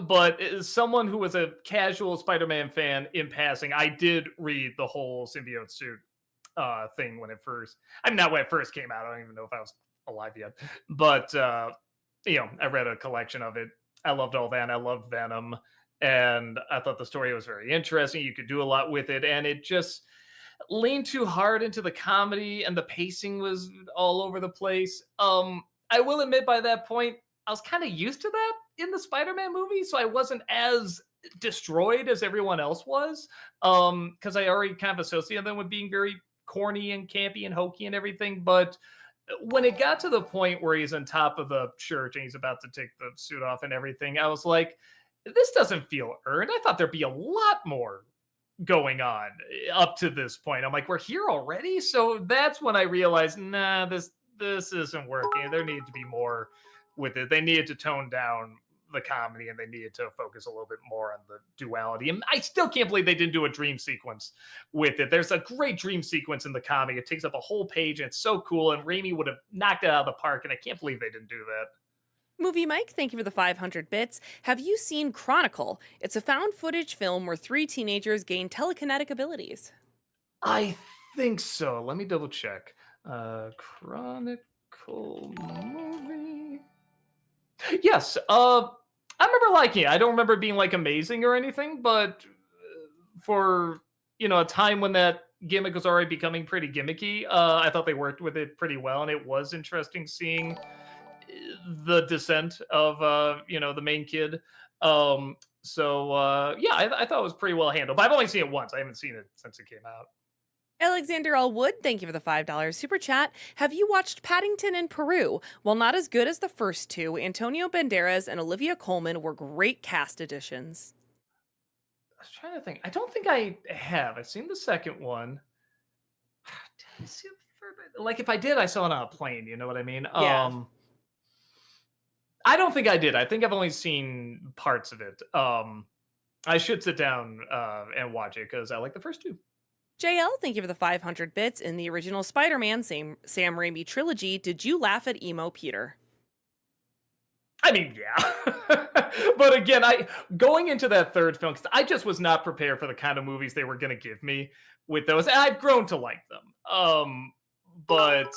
But as someone who was a casual Spider-Man fan in passing, I did read the whole symbiote suit thing when it first. I'm not when it first came out. I don't even know if I was alive yet. But I read a collection of it. I loved all that. I loved Venom, and I thought the story was very interesting. You could do a lot with it, and it just leaned too hard into the comedy, and the pacing was all over the place. I will admit, by that point, I was kind of used to that in the Spider-Man movie, so I wasn't as destroyed as everyone else was. Because I already kind of associated them with being very corny and campy and hokey and everything. But when it got to the point where he's on top of the church and he's about to take the suit off and everything, I was like, this doesn't feel earned. I thought there'd be a lot more going on up to this point. I'm like, we're here already? So that's when I realized, nah, this isn't working. There needed to be more with it. They needed to tone down the comedy and they needed to focus a little bit more on the duality. And I still can't believe they didn't do a dream sequence with it. There's a great dream sequence in the comic. It takes up a whole page and it's so cool. And Raimi would have knocked it out of the park. And I can't believe they didn't do that. Movie Mike, thank you for the 500 bits. Have you seen Chronicle? It's a found footage film where three teenagers gain telekinetic abilities. I think so. Let me double check. Chronicle movie. Yes. I remember liking it. I don't remember it being like amazing or anything, but for a time when that gimmick was already becoming pretty gimmicky, I thought they worked with it pretty well, and it was interesting seeing the descent of the main kid. I thought it was pretty well handled. But I've only seen it once. I haven't seen it since it came out. Alexander Allwood, thank you for the $5 super chat. Have you watched Paddington in Peru? While not as good as the first two, Antonio Banderas and Olivia Colman were great cast additions. I was trying to think. I don't think I have. I've seen the second one. Did I see it like if I did, I saw it on a plane. You know what I mean? Yeah. I don't think I did. I think I've only seen parts of it. I should sit down and watch it because I like the first two. JL, thank you for the 500 bits. In the original Spider-Man Sam Raimi trilogy, did you laugh at emo Peter? I mean, yeah. But again, going into that third film, because I just was not prepared for the kind of movies they were going to give me with those. And I've grown to like them. But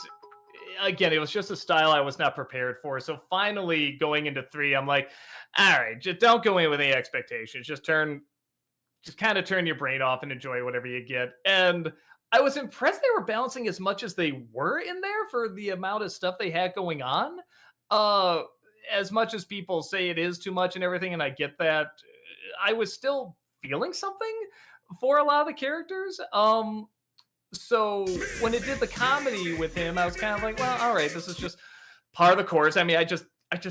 again, it was just a style I was not prepared for. So finally, going into 3, I'm like, all right, just don't go in with any expectations. Just kind of turn your brain off and enjoy whatever you get. And I was impressed they were balancing as much as they were in there for the amount of stuff they had going on. As much as people say it is too much and everything, and I get that, I was still feeling something for a lot of the characters. So when it did the comedy with him, I was kind of like, well, all right, this is just part of the course. I mean, I just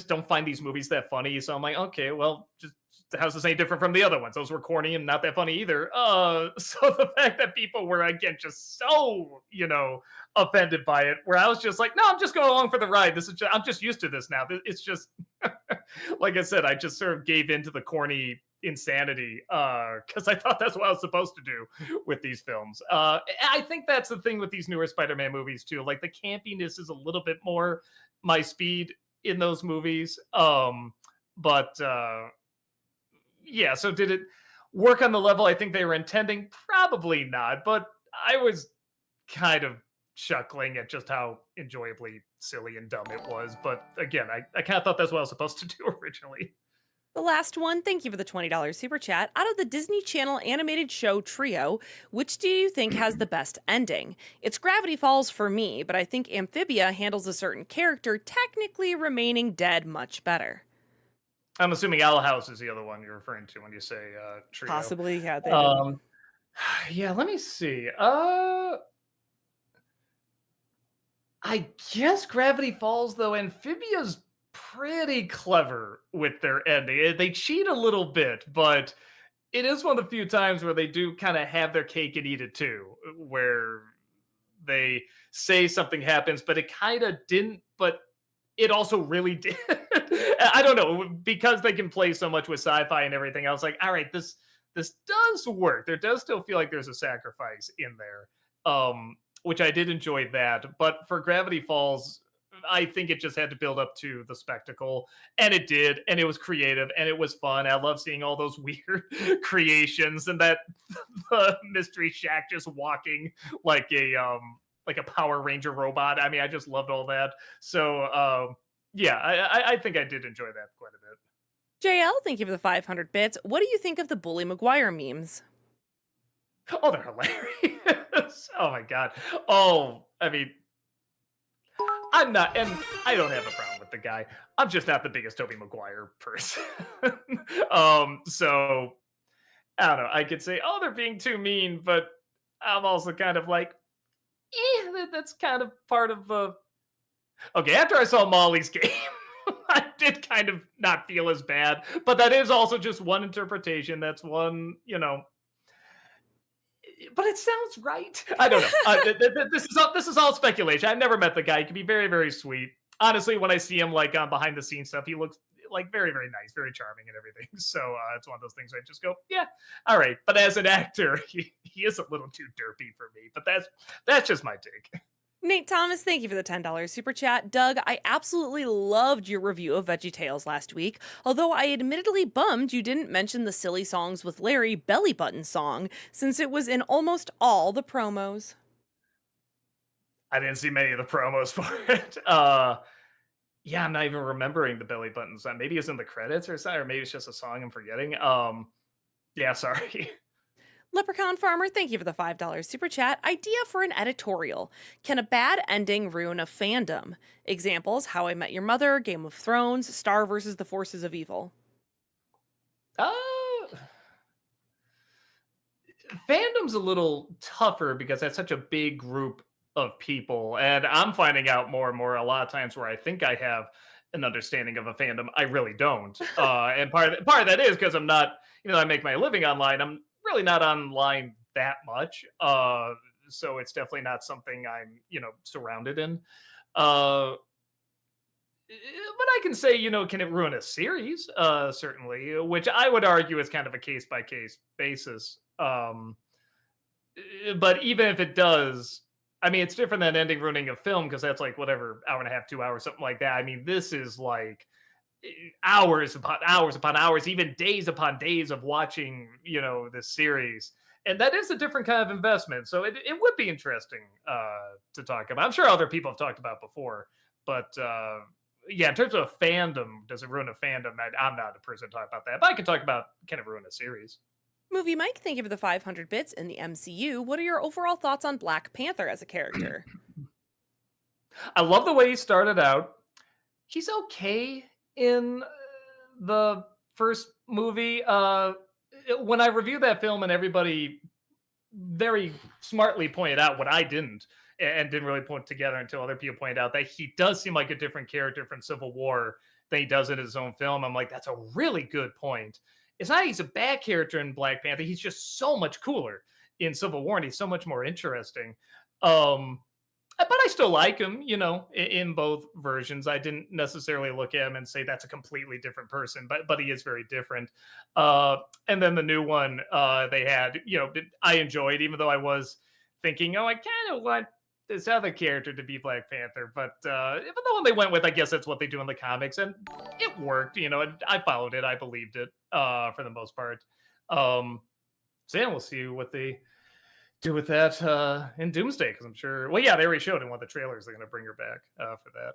don't find these movies that funny. So I'm like, okay, well, just how's this any different from the other ones? Those were corny and not that funny either. So the fact that people were again just so offended by it, where I was just like, no, I'm just going along for the ride. I'm just used to this now. It's just like I said, I just sort of gave into the corny insanity because I thought that's what I was supposed to do with these films. I think that's the thing with these newer Spider-Man movies too. Like the campiness is a little bit more my speed in those movies. But yeah, so did it work on the level I think they were intending? Probably not, but I was kind of chuckling at just how enjoyably silly and dumb it was. But again, I kind of thought that's what I was supposed to do originally. The last one, thank you for the $20 super chat. Out of the Disney Channel animated show Trio, which do you think has the best ending? It's Gravity Falls for me, but I think Amphibia handles a certain character technically remaining dead much better. I'm assuming Owl House is the other one you're referring to when you say Trio. Possibly, yeah. Yeah, let me see. I guess Gravity Falls, though, Amphibia's pretty clever with their ending. They cheat a little bit, but it is one of the few times where they do kind of have their cake and eat it too, where they say something happens, but it kind of didn't, but it also really did. I don't know, because they can play so much with sci-fi and everything. I was like, all right, this does work. There does still feel like there's a sacrifice in there, which I did enjoy that. But for Gravity Falls, I think it just had to build up to the spectacle, and it did, and it was creative, and it was fun. I love seeing all those weird creations, and that the Mystery Shack just walking like a Power Ranger robot. I mean, I just loved all that. So yeah, I think I did enjoy that quite a bit. JL, thank you for the 500 bits. What do you think of the Bully Maguire memes? Oh, they're hilarious. Oh my god. Oh, I mean, I'm not, and I don't have a problem with the guy. I'm just not the biggest Tobey Maguire person. So I don't know. I could say, oh, they're being too mean, but I'm also kind of like, that's kind of part of the. Okay, after I saw Molly's game, I did kind of not feel as bad, but that is also just one interpretation. That's one, but it sounds right. I don't know. This is all speculation. I've never met the guy. He can be very, very sweet. Honestly, when I see him like on behind the scenes stuff, he looks like very, very nice, very charming, and everything. So it's one of those things where I just go, yeah, all right. But as an actor, he is a little too derpy for me. But that's just my take. Nate Thomas, thank you for the $10 super chat. Doug, I absolutely loved your review of VeggieTales last week, although I admittedly bummed you didn't mention the Silly Songs with Larry belly button song, since it was in almost all the promos. I didn't see many of the promos for it. Yeah, I'm not even remembering the belly button song. Maybe it's in the credits or something, or maybe it's just a song I'm forgetting. Yeah, sorry. Leprechaun Farmer, thank you for the $5 super chat. Idea for an editorial. Can a bad ending ruin a fandom? Examples: How I Met Your Mother, Game of Thrones, Star versus the Forces of Evil. Uh, Fandom's a little tougher because that's such a big group of people, and I'm finding out more and more a lot of times where I think I have an understanding of a fandom, I really don't. And part of that is because I'm not, I make my living online. I'm really not online that much, so it's definitely not something I'm, surrounded in. But I can say, can it ruin a series? Certainly, which I would argue is kind of a case by case basis. But even if it does, I mean, it's different than ending ruining a film because that's like whatever, hour and a half, 2 hours, something like that. I mean, this is like hours upon hours, even days upon days of watching, this series. And that is a different kind of investment. So it would be interesting to talk about. I'm sure other people have talked about before, but yeah, in terms of fandom, does it ruin a fandom? I'm not the person to talk about that, but I can talk about can it ruin a series. Movie Mike, thank you for the 500 bits in the MCU. What are your overall thoughts on Black Panther as a character? I love the way he started out. He's okay in the first movie. When I reviewed that film and everybody very smartly pointed out what I didn't and didn't really put together until other people pointed out that he does seem like a different character from Civil War than he does in his own film. I'm like, that's a really good point. It's not he's a bad character in Black Panther. He's just so much cooler in Civil War, and he's so much more interesting. But I still like him, in both versions. I didn't necessarily look at him and say that's a completely different person, but he is very different. And then the new one they had, I enjoyed, even though I was thinking, oh, I kind of want this other character to be Black Panther. But the one they went with, I guess that's what they do in the comics, and it worked. I followed it, I believed it for the most part. So yeah, we'll see what they do with that in Doomsday, because I'm sure. Well, yeah, they already showed in one of the trailers they're going to bring her back for that.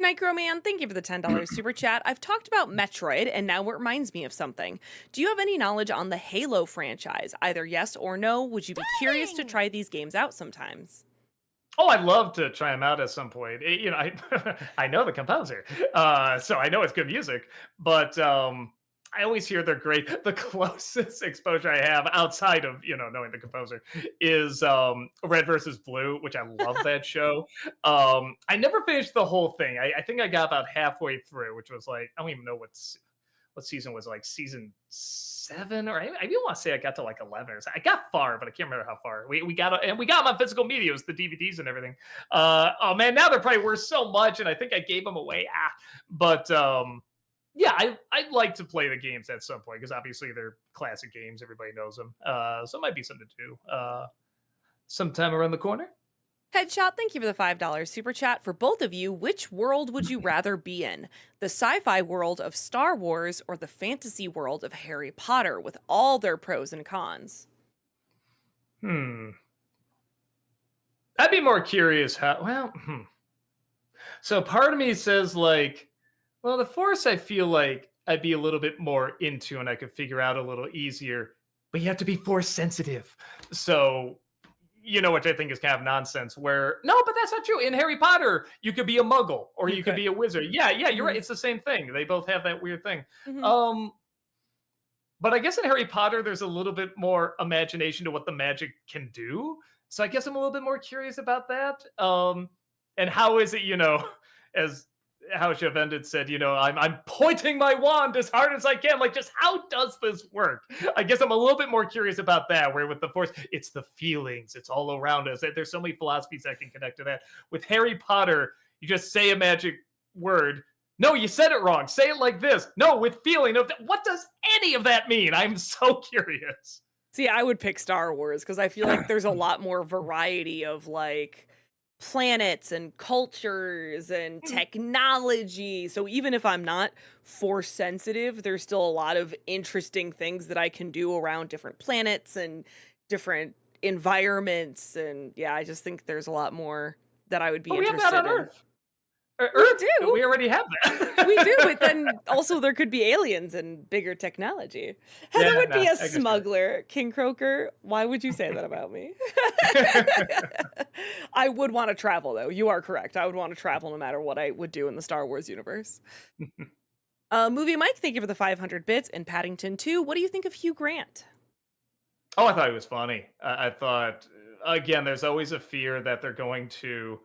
Microman, thank you for the $10 super chat. I've talked about Metroid, and now it reminds me of something. Do you have any knowledge on the Halo franchise? Either yes or no. Would you be curious to try these games out sometimes? Oh, I'd love to try them out at some point. I know the composer, so I know it's good music. But I always hear they're great. The closest exposure I have outside of knowing the composer is Red versus Blue, which I love that show. I never finished the whole thing. I think I got about halfway through, which was like I don't even know what season was it, like season 7, or I even want to say I got to like 11 or so. I got far, but I can't remember how far. We got and we got them on physical media, it was the DVDs and everything. Oh man, now they're probably worth so much, and I think I gave them away. But yeah, I'd like to play the games at some point because obviously they're classic games. Everybody knows them. So it might be something to do sometime around the corner. Headshot, thank you for the $5 super chat. For both of you, which world would you rather be in? The sci-fi world of Star Wars or the fantasy world of Harry Potter with all their pros and cons? I'd be more curious So part of me says like, well, the Force I feel like I'd be a little bit more into and I could figure out a little easier, but you have to be Force sensitive. So which I think is kind of nonsense. Where no, but that's not true. In Harry Potter, you could be a Muggle or you could be a wizard. Yeah, you're right. It's the same thing. They both have that weird thing. But I guess in Harry Potter, there's a little bit more imagination to what the magic can do. So I guess I'm a little bit more curious about that. And how is it, as how Shavendit said, I'm pointing my wand as hard as I can. Like, just how does this work? I guess I'm a little bit more curious about that, where with the Force, it's the feelings, it's all around us. There's so many philosophies that can connect to that. With Harry Potter, you just say a magic word. No, you said it wrong. Say it like this. No, with feeling. What does any of that mean? I'm so curious. See, I would pick Star Wars because I feel like there's a lot more variety of like planets and cultures and technology. So even if I'm not Force sensitive, there's still a lot of interesting things that I can do around different planets and different environments. And yeah, I just think there's a lot more that I would be interested in. We have that on Earth. We do. We already have that. We do, but then also there could be aliens and bigger technology. Heather would be a smuggler. King Croker, why would you say that about me? I would want to travel, though. You are correct. I would want to travel no matter what I would do in the Star Wars universe. Movie Mike, thank you for the 500 bits. And Paddington 2, what do you think of Hugh Grant? Oh, I thought he was funny. I thought, again, there's always a fear that they're going to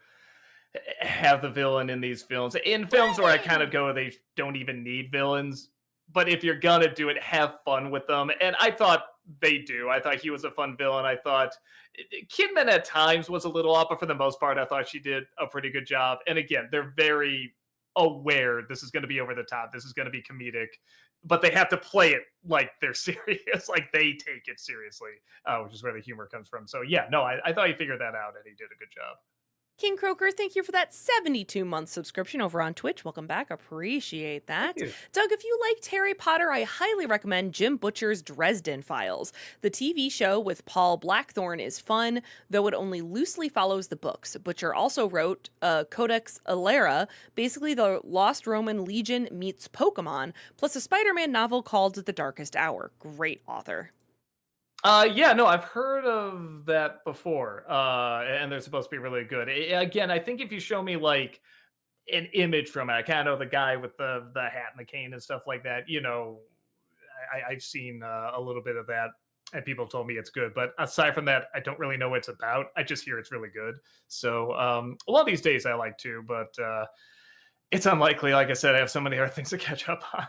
have the villain in these films. In films where I kind of go, they don't even need villains. But if you're gonna do it, have fun with them. And I thought they do. I thought he was a fun villain. I thought Kidman at times was a little off, but for the most part, I thought she did a pretty good job. And again, they're very aware this is going to be over the top. This is going to be comedic. But they have to play it like they're serious, like they take it seriously, which is where the humor comes from. So yeah, no, I thought he figured that out and he did a good job. King Croker, thank you for that 72-month subscription over on Twitch. Welcome back. Appreciate that. Doug, if you liked Harry Potter, I highly recommend Jim Butcher's Dresden Files. The TV show with Paul Blackthorne is fun, though it only loosely follows the books. Butcher also wrote Codex Alera, basically the Lost Roman Legion meets Pokemon, plus a Spider-Man novel called The Darkest Hour. Great author. Yeah, no, I've heard of that before, and they're supposed to be really good. Again, I think if you show me like an image from it, I kind of know the guy with the hat and the cane and stuff like that. I've seen a little bit of that, and people told me it's good. But aside from that, I don't really know what it's about. I just hear it's really good. So a lot of these days I like to, but it's unlikely. Like I said, I have so many other things to catch up on.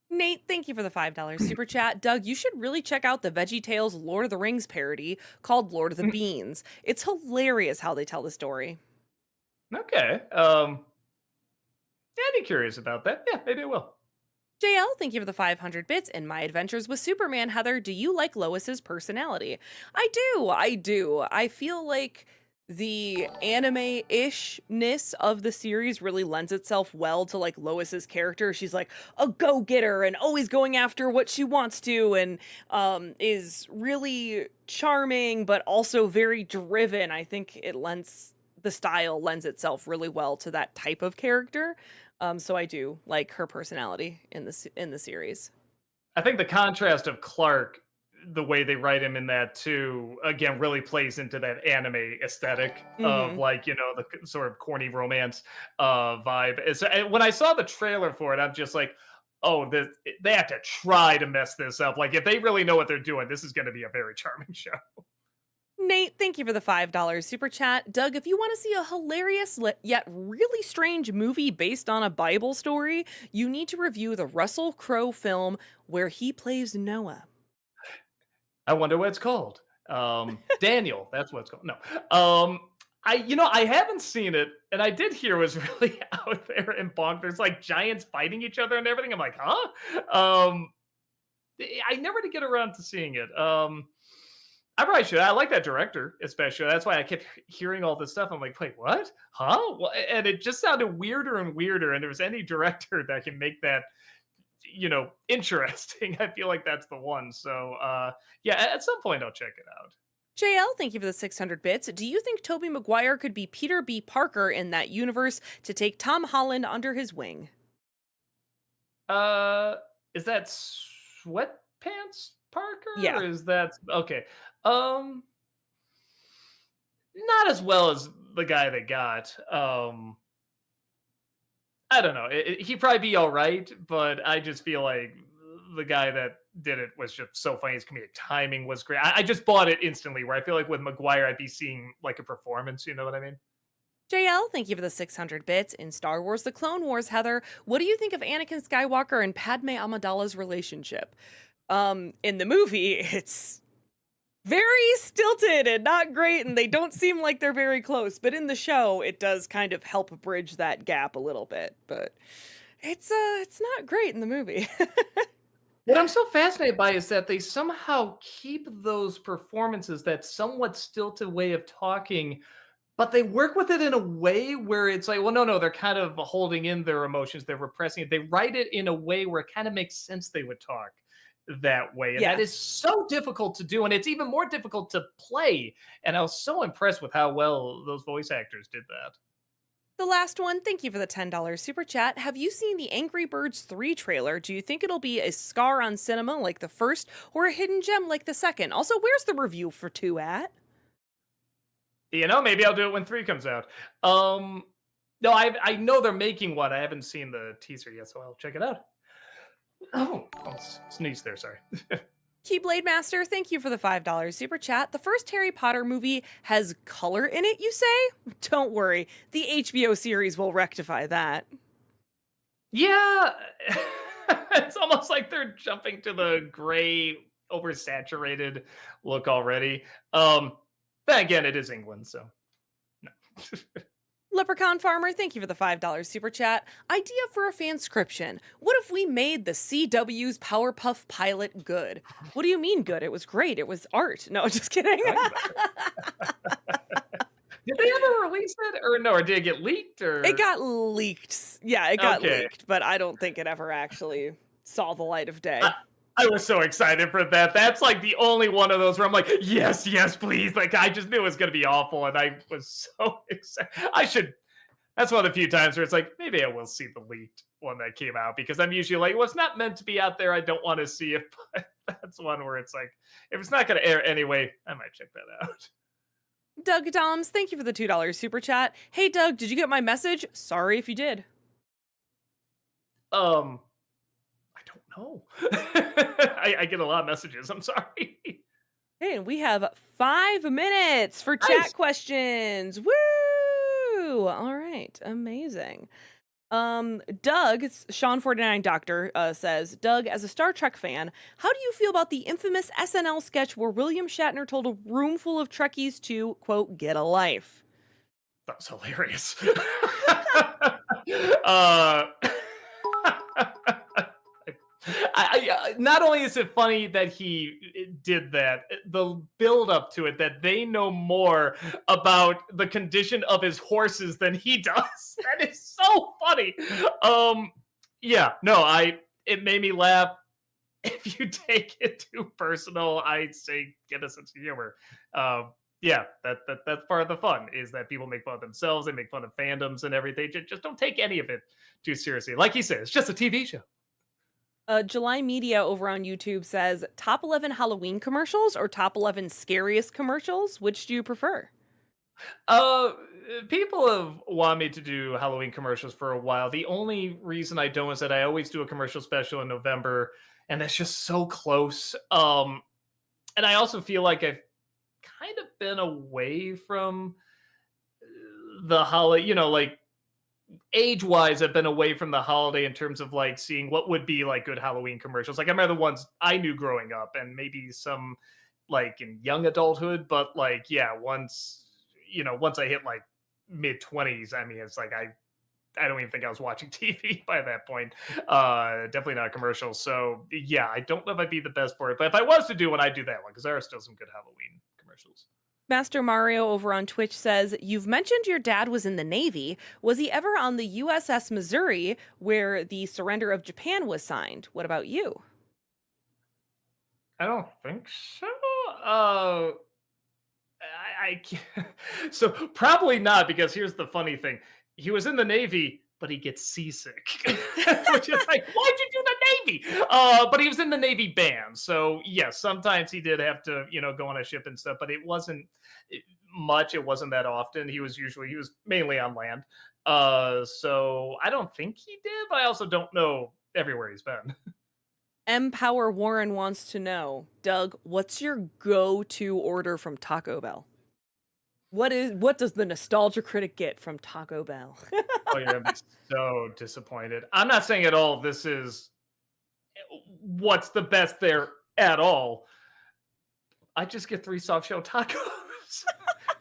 Nate, thank you for the $5 super chat. Doug, you should really check out the VeggieTales Lord of the Rings parody called Lord of the Beans. It's hilarious how they tell the story. Okay. Yeah, I'd be curious about that. Yeah, maybe I will. JL, thank you for the 500 bits. In My Adventures with Superman, Heather, do you like Lois's personality? I do. I feel like the anime-ishness of the series really lends itself well to like Lois's character. She's like a go-getter and always going after what she wants to, and is really charming but also very driven. I think the style lends itself really well to that type of character. So I do like her personality in the series. I think the contrast of Clark, the way they write him in that too, again, really plays into that anime aesthetic of like, the sort of corny romance vibe. When I saw the trailer for it, I'm just like, oh, they have to try to mess this up. Like if they really know what they're doing, this is going to be a very charming show. Nate, thank you for the $5 super chat. Doug, if you want to see a hilarious yet really strange movie based on a Bible story, you need to review the Russell Crowe film where he plays Noah. I wonder what it's called. Daniel, that's what it's called. No. I haven't seen it, and I did hear it was really out there and bonkers, like giants fighting each other and everything. I'm like, huh? I never did get around to seeing it. I probably should. I like that director, especially. That's why I kept hearing all this stuff. I'm like, wait, what? Huh? And it just sounded weirder and weirder. And if there's any director that can make that, interesting, I feel like that's the one. So, yeah, at some point I'll check it out. JL, thank you for the 600 bits. Do you think Tobey Maguire could be Peter B. Parker in that universe to take Tom Holland under his wing? Is that Sweatpants Parker? Yeah. Or is that okay? Not as well as the guy they got. I don't know. He'd probably be all right, but I just feel like the guy that did it was just so funny. His comedic timing was great. I just bought it instantly. Where I feel like with Maguire, I'd be seeing like a performance. You know what I mean? JL, thank you for the 600 bits. In Star Wars The Clone Wars, Heather, what do you think of Anakin Skywalker and Padme Amidala's relationship? In the movie, it's very stilted and not great, and they don't seem like they're very close. But in the show, it does kind of help bridge that gap a little bit. But it's not great in the movie. What I'm so fascinated by is that they somehow keep those performances, that somewhat stilted way of talking, but they work with it in a way where it's like, well, no, they're kind of holding in their emotions, they're repressing it. They write it in a way where it kind of makes sense they would talk that way. And Yeah. that is so difficult to do. And it's even more difficult to play. And I was so impressed with how well those voice actors did that. The last one, thank you for the $10 super chat. Have you seen the Angry Birds 3 trailer? Do you think it'll be a scar on cinema like the first or a hidden gem like the second? Also, where's the review for 2 at? Maybe I'll do it when 3 comes out. No, I know they're making one. I haven't seen the teaser yet, so I'll check it out. Oh, I'll sneeze there, sorry. Keyblade Master, thank you for the $5 super chat. The first Harry Potter movie has color in it, you say? Don't worry, the HBO series will rectify that. Yeah, it's almost like they're jumping to the gray, oversaturated look already. Then again, it is England, so no. Leprechaun Farmer, thank you for the $5 super chat. Idea for a fanscription. What if we made the CW's Powerpuff pilot good? What do you mean good? It was great. It was art. No, just kidding. Did they ever release it? Or no, or did it get leaked? Or It got leaked. Yeah, it got Okay. leaked, but I don't think it ever actually saw the light of day. I was so excited for that. That's like the only one of those where I'm like, yes, please. Like, I just knew it was going to be awful. And I was so excited. That's one of the few times where it's like, maybe I will see the leaked one that came out, because I'm usually like, well, it's not meant to be out there. I don't want to see it. But that's one where it's like, if it's not going to air anyway, I might check that out. Doug Doms, thank you for the $2 super chat. Hey, Doug, did you get my message? Sorry if you did. I don't know. I get a lot of messages. I'm sorry. Hey, and we have 5 minutes for chat Nice. questions. Woo! All right, amazing. Doug, it's Sean49 Doctor, says, Doug, as a Star Trek fan, how do you feel about the infamous SNL sketch where William Shatner told a room full of Trekkies to, quote, get a life? That was hilarious. Not only is it funny that he did that, the build up to it, that they know more about the condition of his horses than he does. That is so funny. It made me laugh. If you take it too personal, I'd say get a sense of humor. That's part of the fun, is that people make fun of themselves, they make fun of fandoms and everything. Just don't take any of it too seriously. Like he said, it's just a TV show. July Media over on YouTube says, top 11 Halloween commercials or top 11 scariest commercials? Which do you prefer? People have wanted me to do Halloween commercials for a while. The only reason I don't is that I always do a commercial special in November, and that's just so close. And I also feel like I've kind of been away from the holiday, like age wise, I've been away from the holiday in terms of like seeing what would be like good Halloween commercials. Like I remember the ones I knew growing up and maybe some like in young adulthood, but like, yeah, once I hit like mid 20s, I mean, it's like I don't even think I was watching TV by that point. Definitely not a commercial. So yeah, I don't know if I'd be the best for it, but if I was to do one, I'd do that one because there are still some good Halloween commercials. Master Mario over on Twitch says, "You've mentioned your dad was in the Navy. Was he ever on the USS Missouri where the surrender of Japan was signed? What about you?" I don't think so. I can't. So probably not because here's the funny thing: he was in the Navy, but he gets seasick, which is like, why'd you do the Navy? But he was in the Navy band, so yes, sometimes he did have to, go on a ship and stuff, but it wasn't much. It wasn't that often. He was mainly on land. So I don't think he did, but I also don't know everywhere he's been. M Power Warren wants to know, Doug, what's your go-to order from Taco Bell? What does the Nostalgia Critic get from Taco Bell? Oh, you're gonna be so disappointed. I'm not saying at all this is what's the best there at all. I just get 3 soft shell tacos.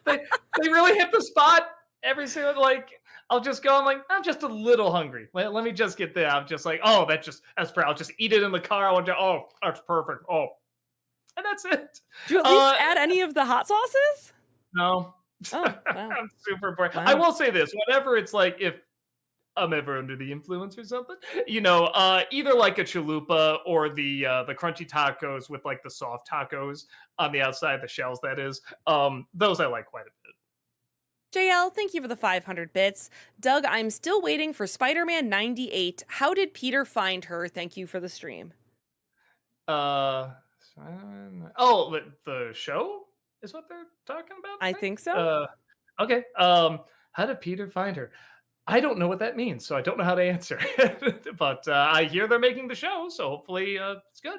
they they really hit the spot every single like I'll just go, I'm like, I'm just a little hungry. Let me just get that. I'm just like, oh, that's perfect. I'll just eat it in the car. Oh, that's perfect. Oh, and that's it. Do you at least add any of the hot sauces? No. Oh, wow. I'm super bored. Wow. I will say this: whenever it's like if I'm ever under the influence or something, either like a chalupa or the crunchy tacos with like the soft tacos on the outside, the shells. That is, those I like quite a bit. JL, thank you for the 500 bits. Doug, I'm still waiting for Spider-Man 98. How did Peter find her? Thank you for the stream. Uh, oh, the show is what they're talking about. I think so. Okay. How did Peter find her? I don't know what that means, so I don't know how to answer. But I hear they're making the show, so hopefully it's good.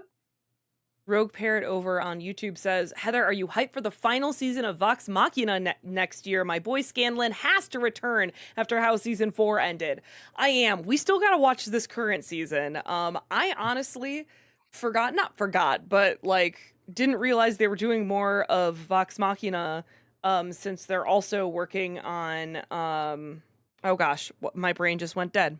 Rogue Parrot over on YouTube says, Heather, are you hyped for the final season of Vox Machina next year? My boy Scanlan has to return after how season 4 ended. I am. We still got to watch this current season. I honestly not forgot, but like didn't realize they were doing more of Vox Machina since they're also working on oh gosh, my brain just went dead.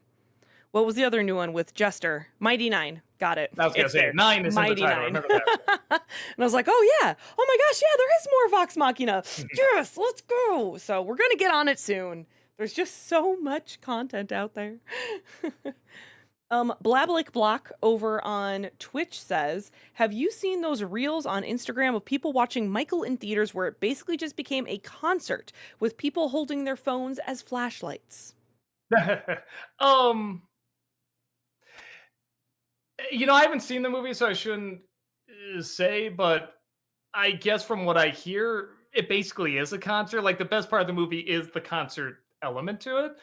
What was the other new one with Jester? Mighty Nine. Got it. I was going to say, 9 is Mighty in the title. I Nine. remember that. And I was like, oh yeah. Oh my gosh, yeah, there is more Vox Machina. Yes, let's go. So we're going to get on it soon. There's just so much content out there. Blablik Block over on Twitch says, have you seen those reels on Instagram of people watching Michael in theaters where it basically just became a concert with people holding their phones as flashlights? I haven't seen the movie, so I shouldn't say, but I guess from what I hear, it basically is a concert. Like the best part of the movie is the concert element to it.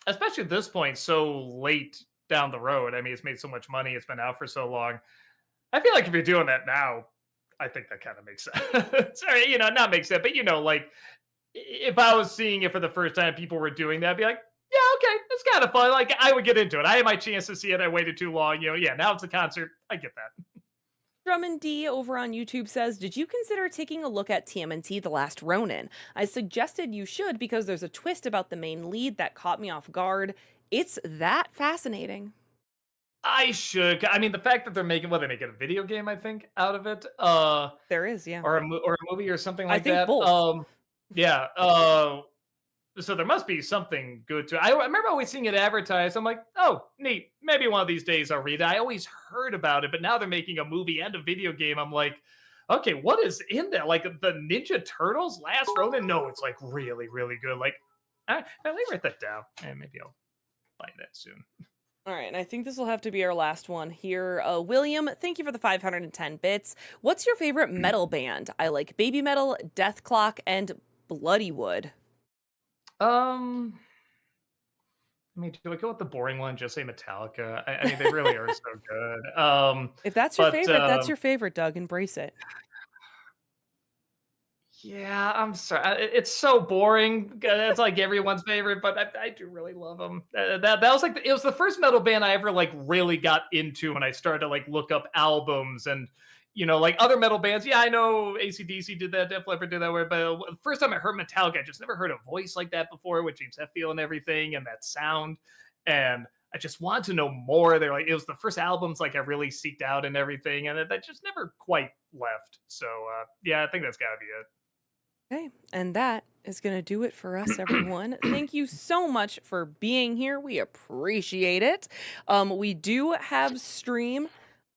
Especially at this point, so late down the road. I mean, it's made so much money, it's been out for so long. I feel like if you're doing that now, I think that kind of makes sense. Sorry, not makes sense, but like if I was seeing it for the first time, people were doing that, I'd be like, yeah, okay, it's kind of fun. Like I would get into it. I had my chance to see it. I waited too long. Yeah, now it's a concert. I get that. Drummond D over on YouTube says, did you consider taking a look at TMNT The Last Ronin? I suggested you should because there's a twist about the main lead that caught me off guard. It's that fascinating. I should. I mean, the fact that they're making a video game, I think, out of it. There is, yeah. Or a movie or something like that. I think both. Yeah. So there must be something good to it. I remember always seeing it advertised. I'm like, oh, neat. Maybe one of these days I'll read it. I always heard about it, but now they're making a movie and a video game. I'm like, okay, what is in there? Like the Ninja Turtles Last Ronin? No, it's like really, really good. Like, let me write that down. And maybe I'll buy that soon. All right, and I think this will have to be our last one here. William, thank you for the 510 bits. What's your favorite metal band? I like Baby Metal, Death Clock, and Bloodywood. I mean, do I go with the boring one? Just say Metallica. I mean, they really are so good. If that's your favorite, that's your favorite, Doug. Embrace it. Yeah, I'm sorry. It's so boring. It's like everyone's favorite, but I do really love them. That was like it was the first metal band I ever like really got into, when I started to like look up albums and like other metal bands. Yeah, I know AC/DC did that, Def Leppard did that way, but the first time I heard Metallica, I just never heard a voice like that before with James Hetfield and everything, and that sound. And I just wanted to know more. They're like, it was the first albums like I really seeked out and everything, and that just never quite left. So yeah, I think that's got to be it. Okay, and that is going to do it for us, everyone. Thank you so much for being here. We appreciate it. We do have stream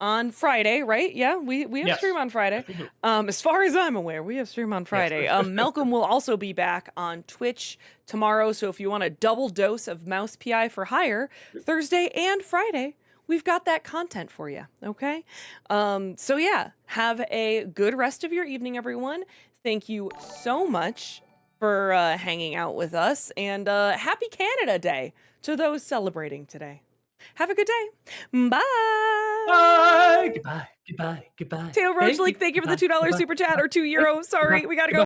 on Friday, right? Yeah, we have stream Yes. on Friday. Yes, we do. As far as I'm aware, we have stream on Friday. Yes. Malcolm will also be back on Twitch tomorrow, so if you want a double dose of Mouse PI for Hire, Thursday and Friday, we've got that content for you, okay? So yeah, have a good rest of your evening, everyone. Thank you so much for hanging out with us, and happy Canada Day to those celebrating today. Have a good day. Bye. Bye. Goodbye. Goodbye. Goodbye. Tail Roach League, thank you for the $2 super chat, or €2. Sorry, we gotta go.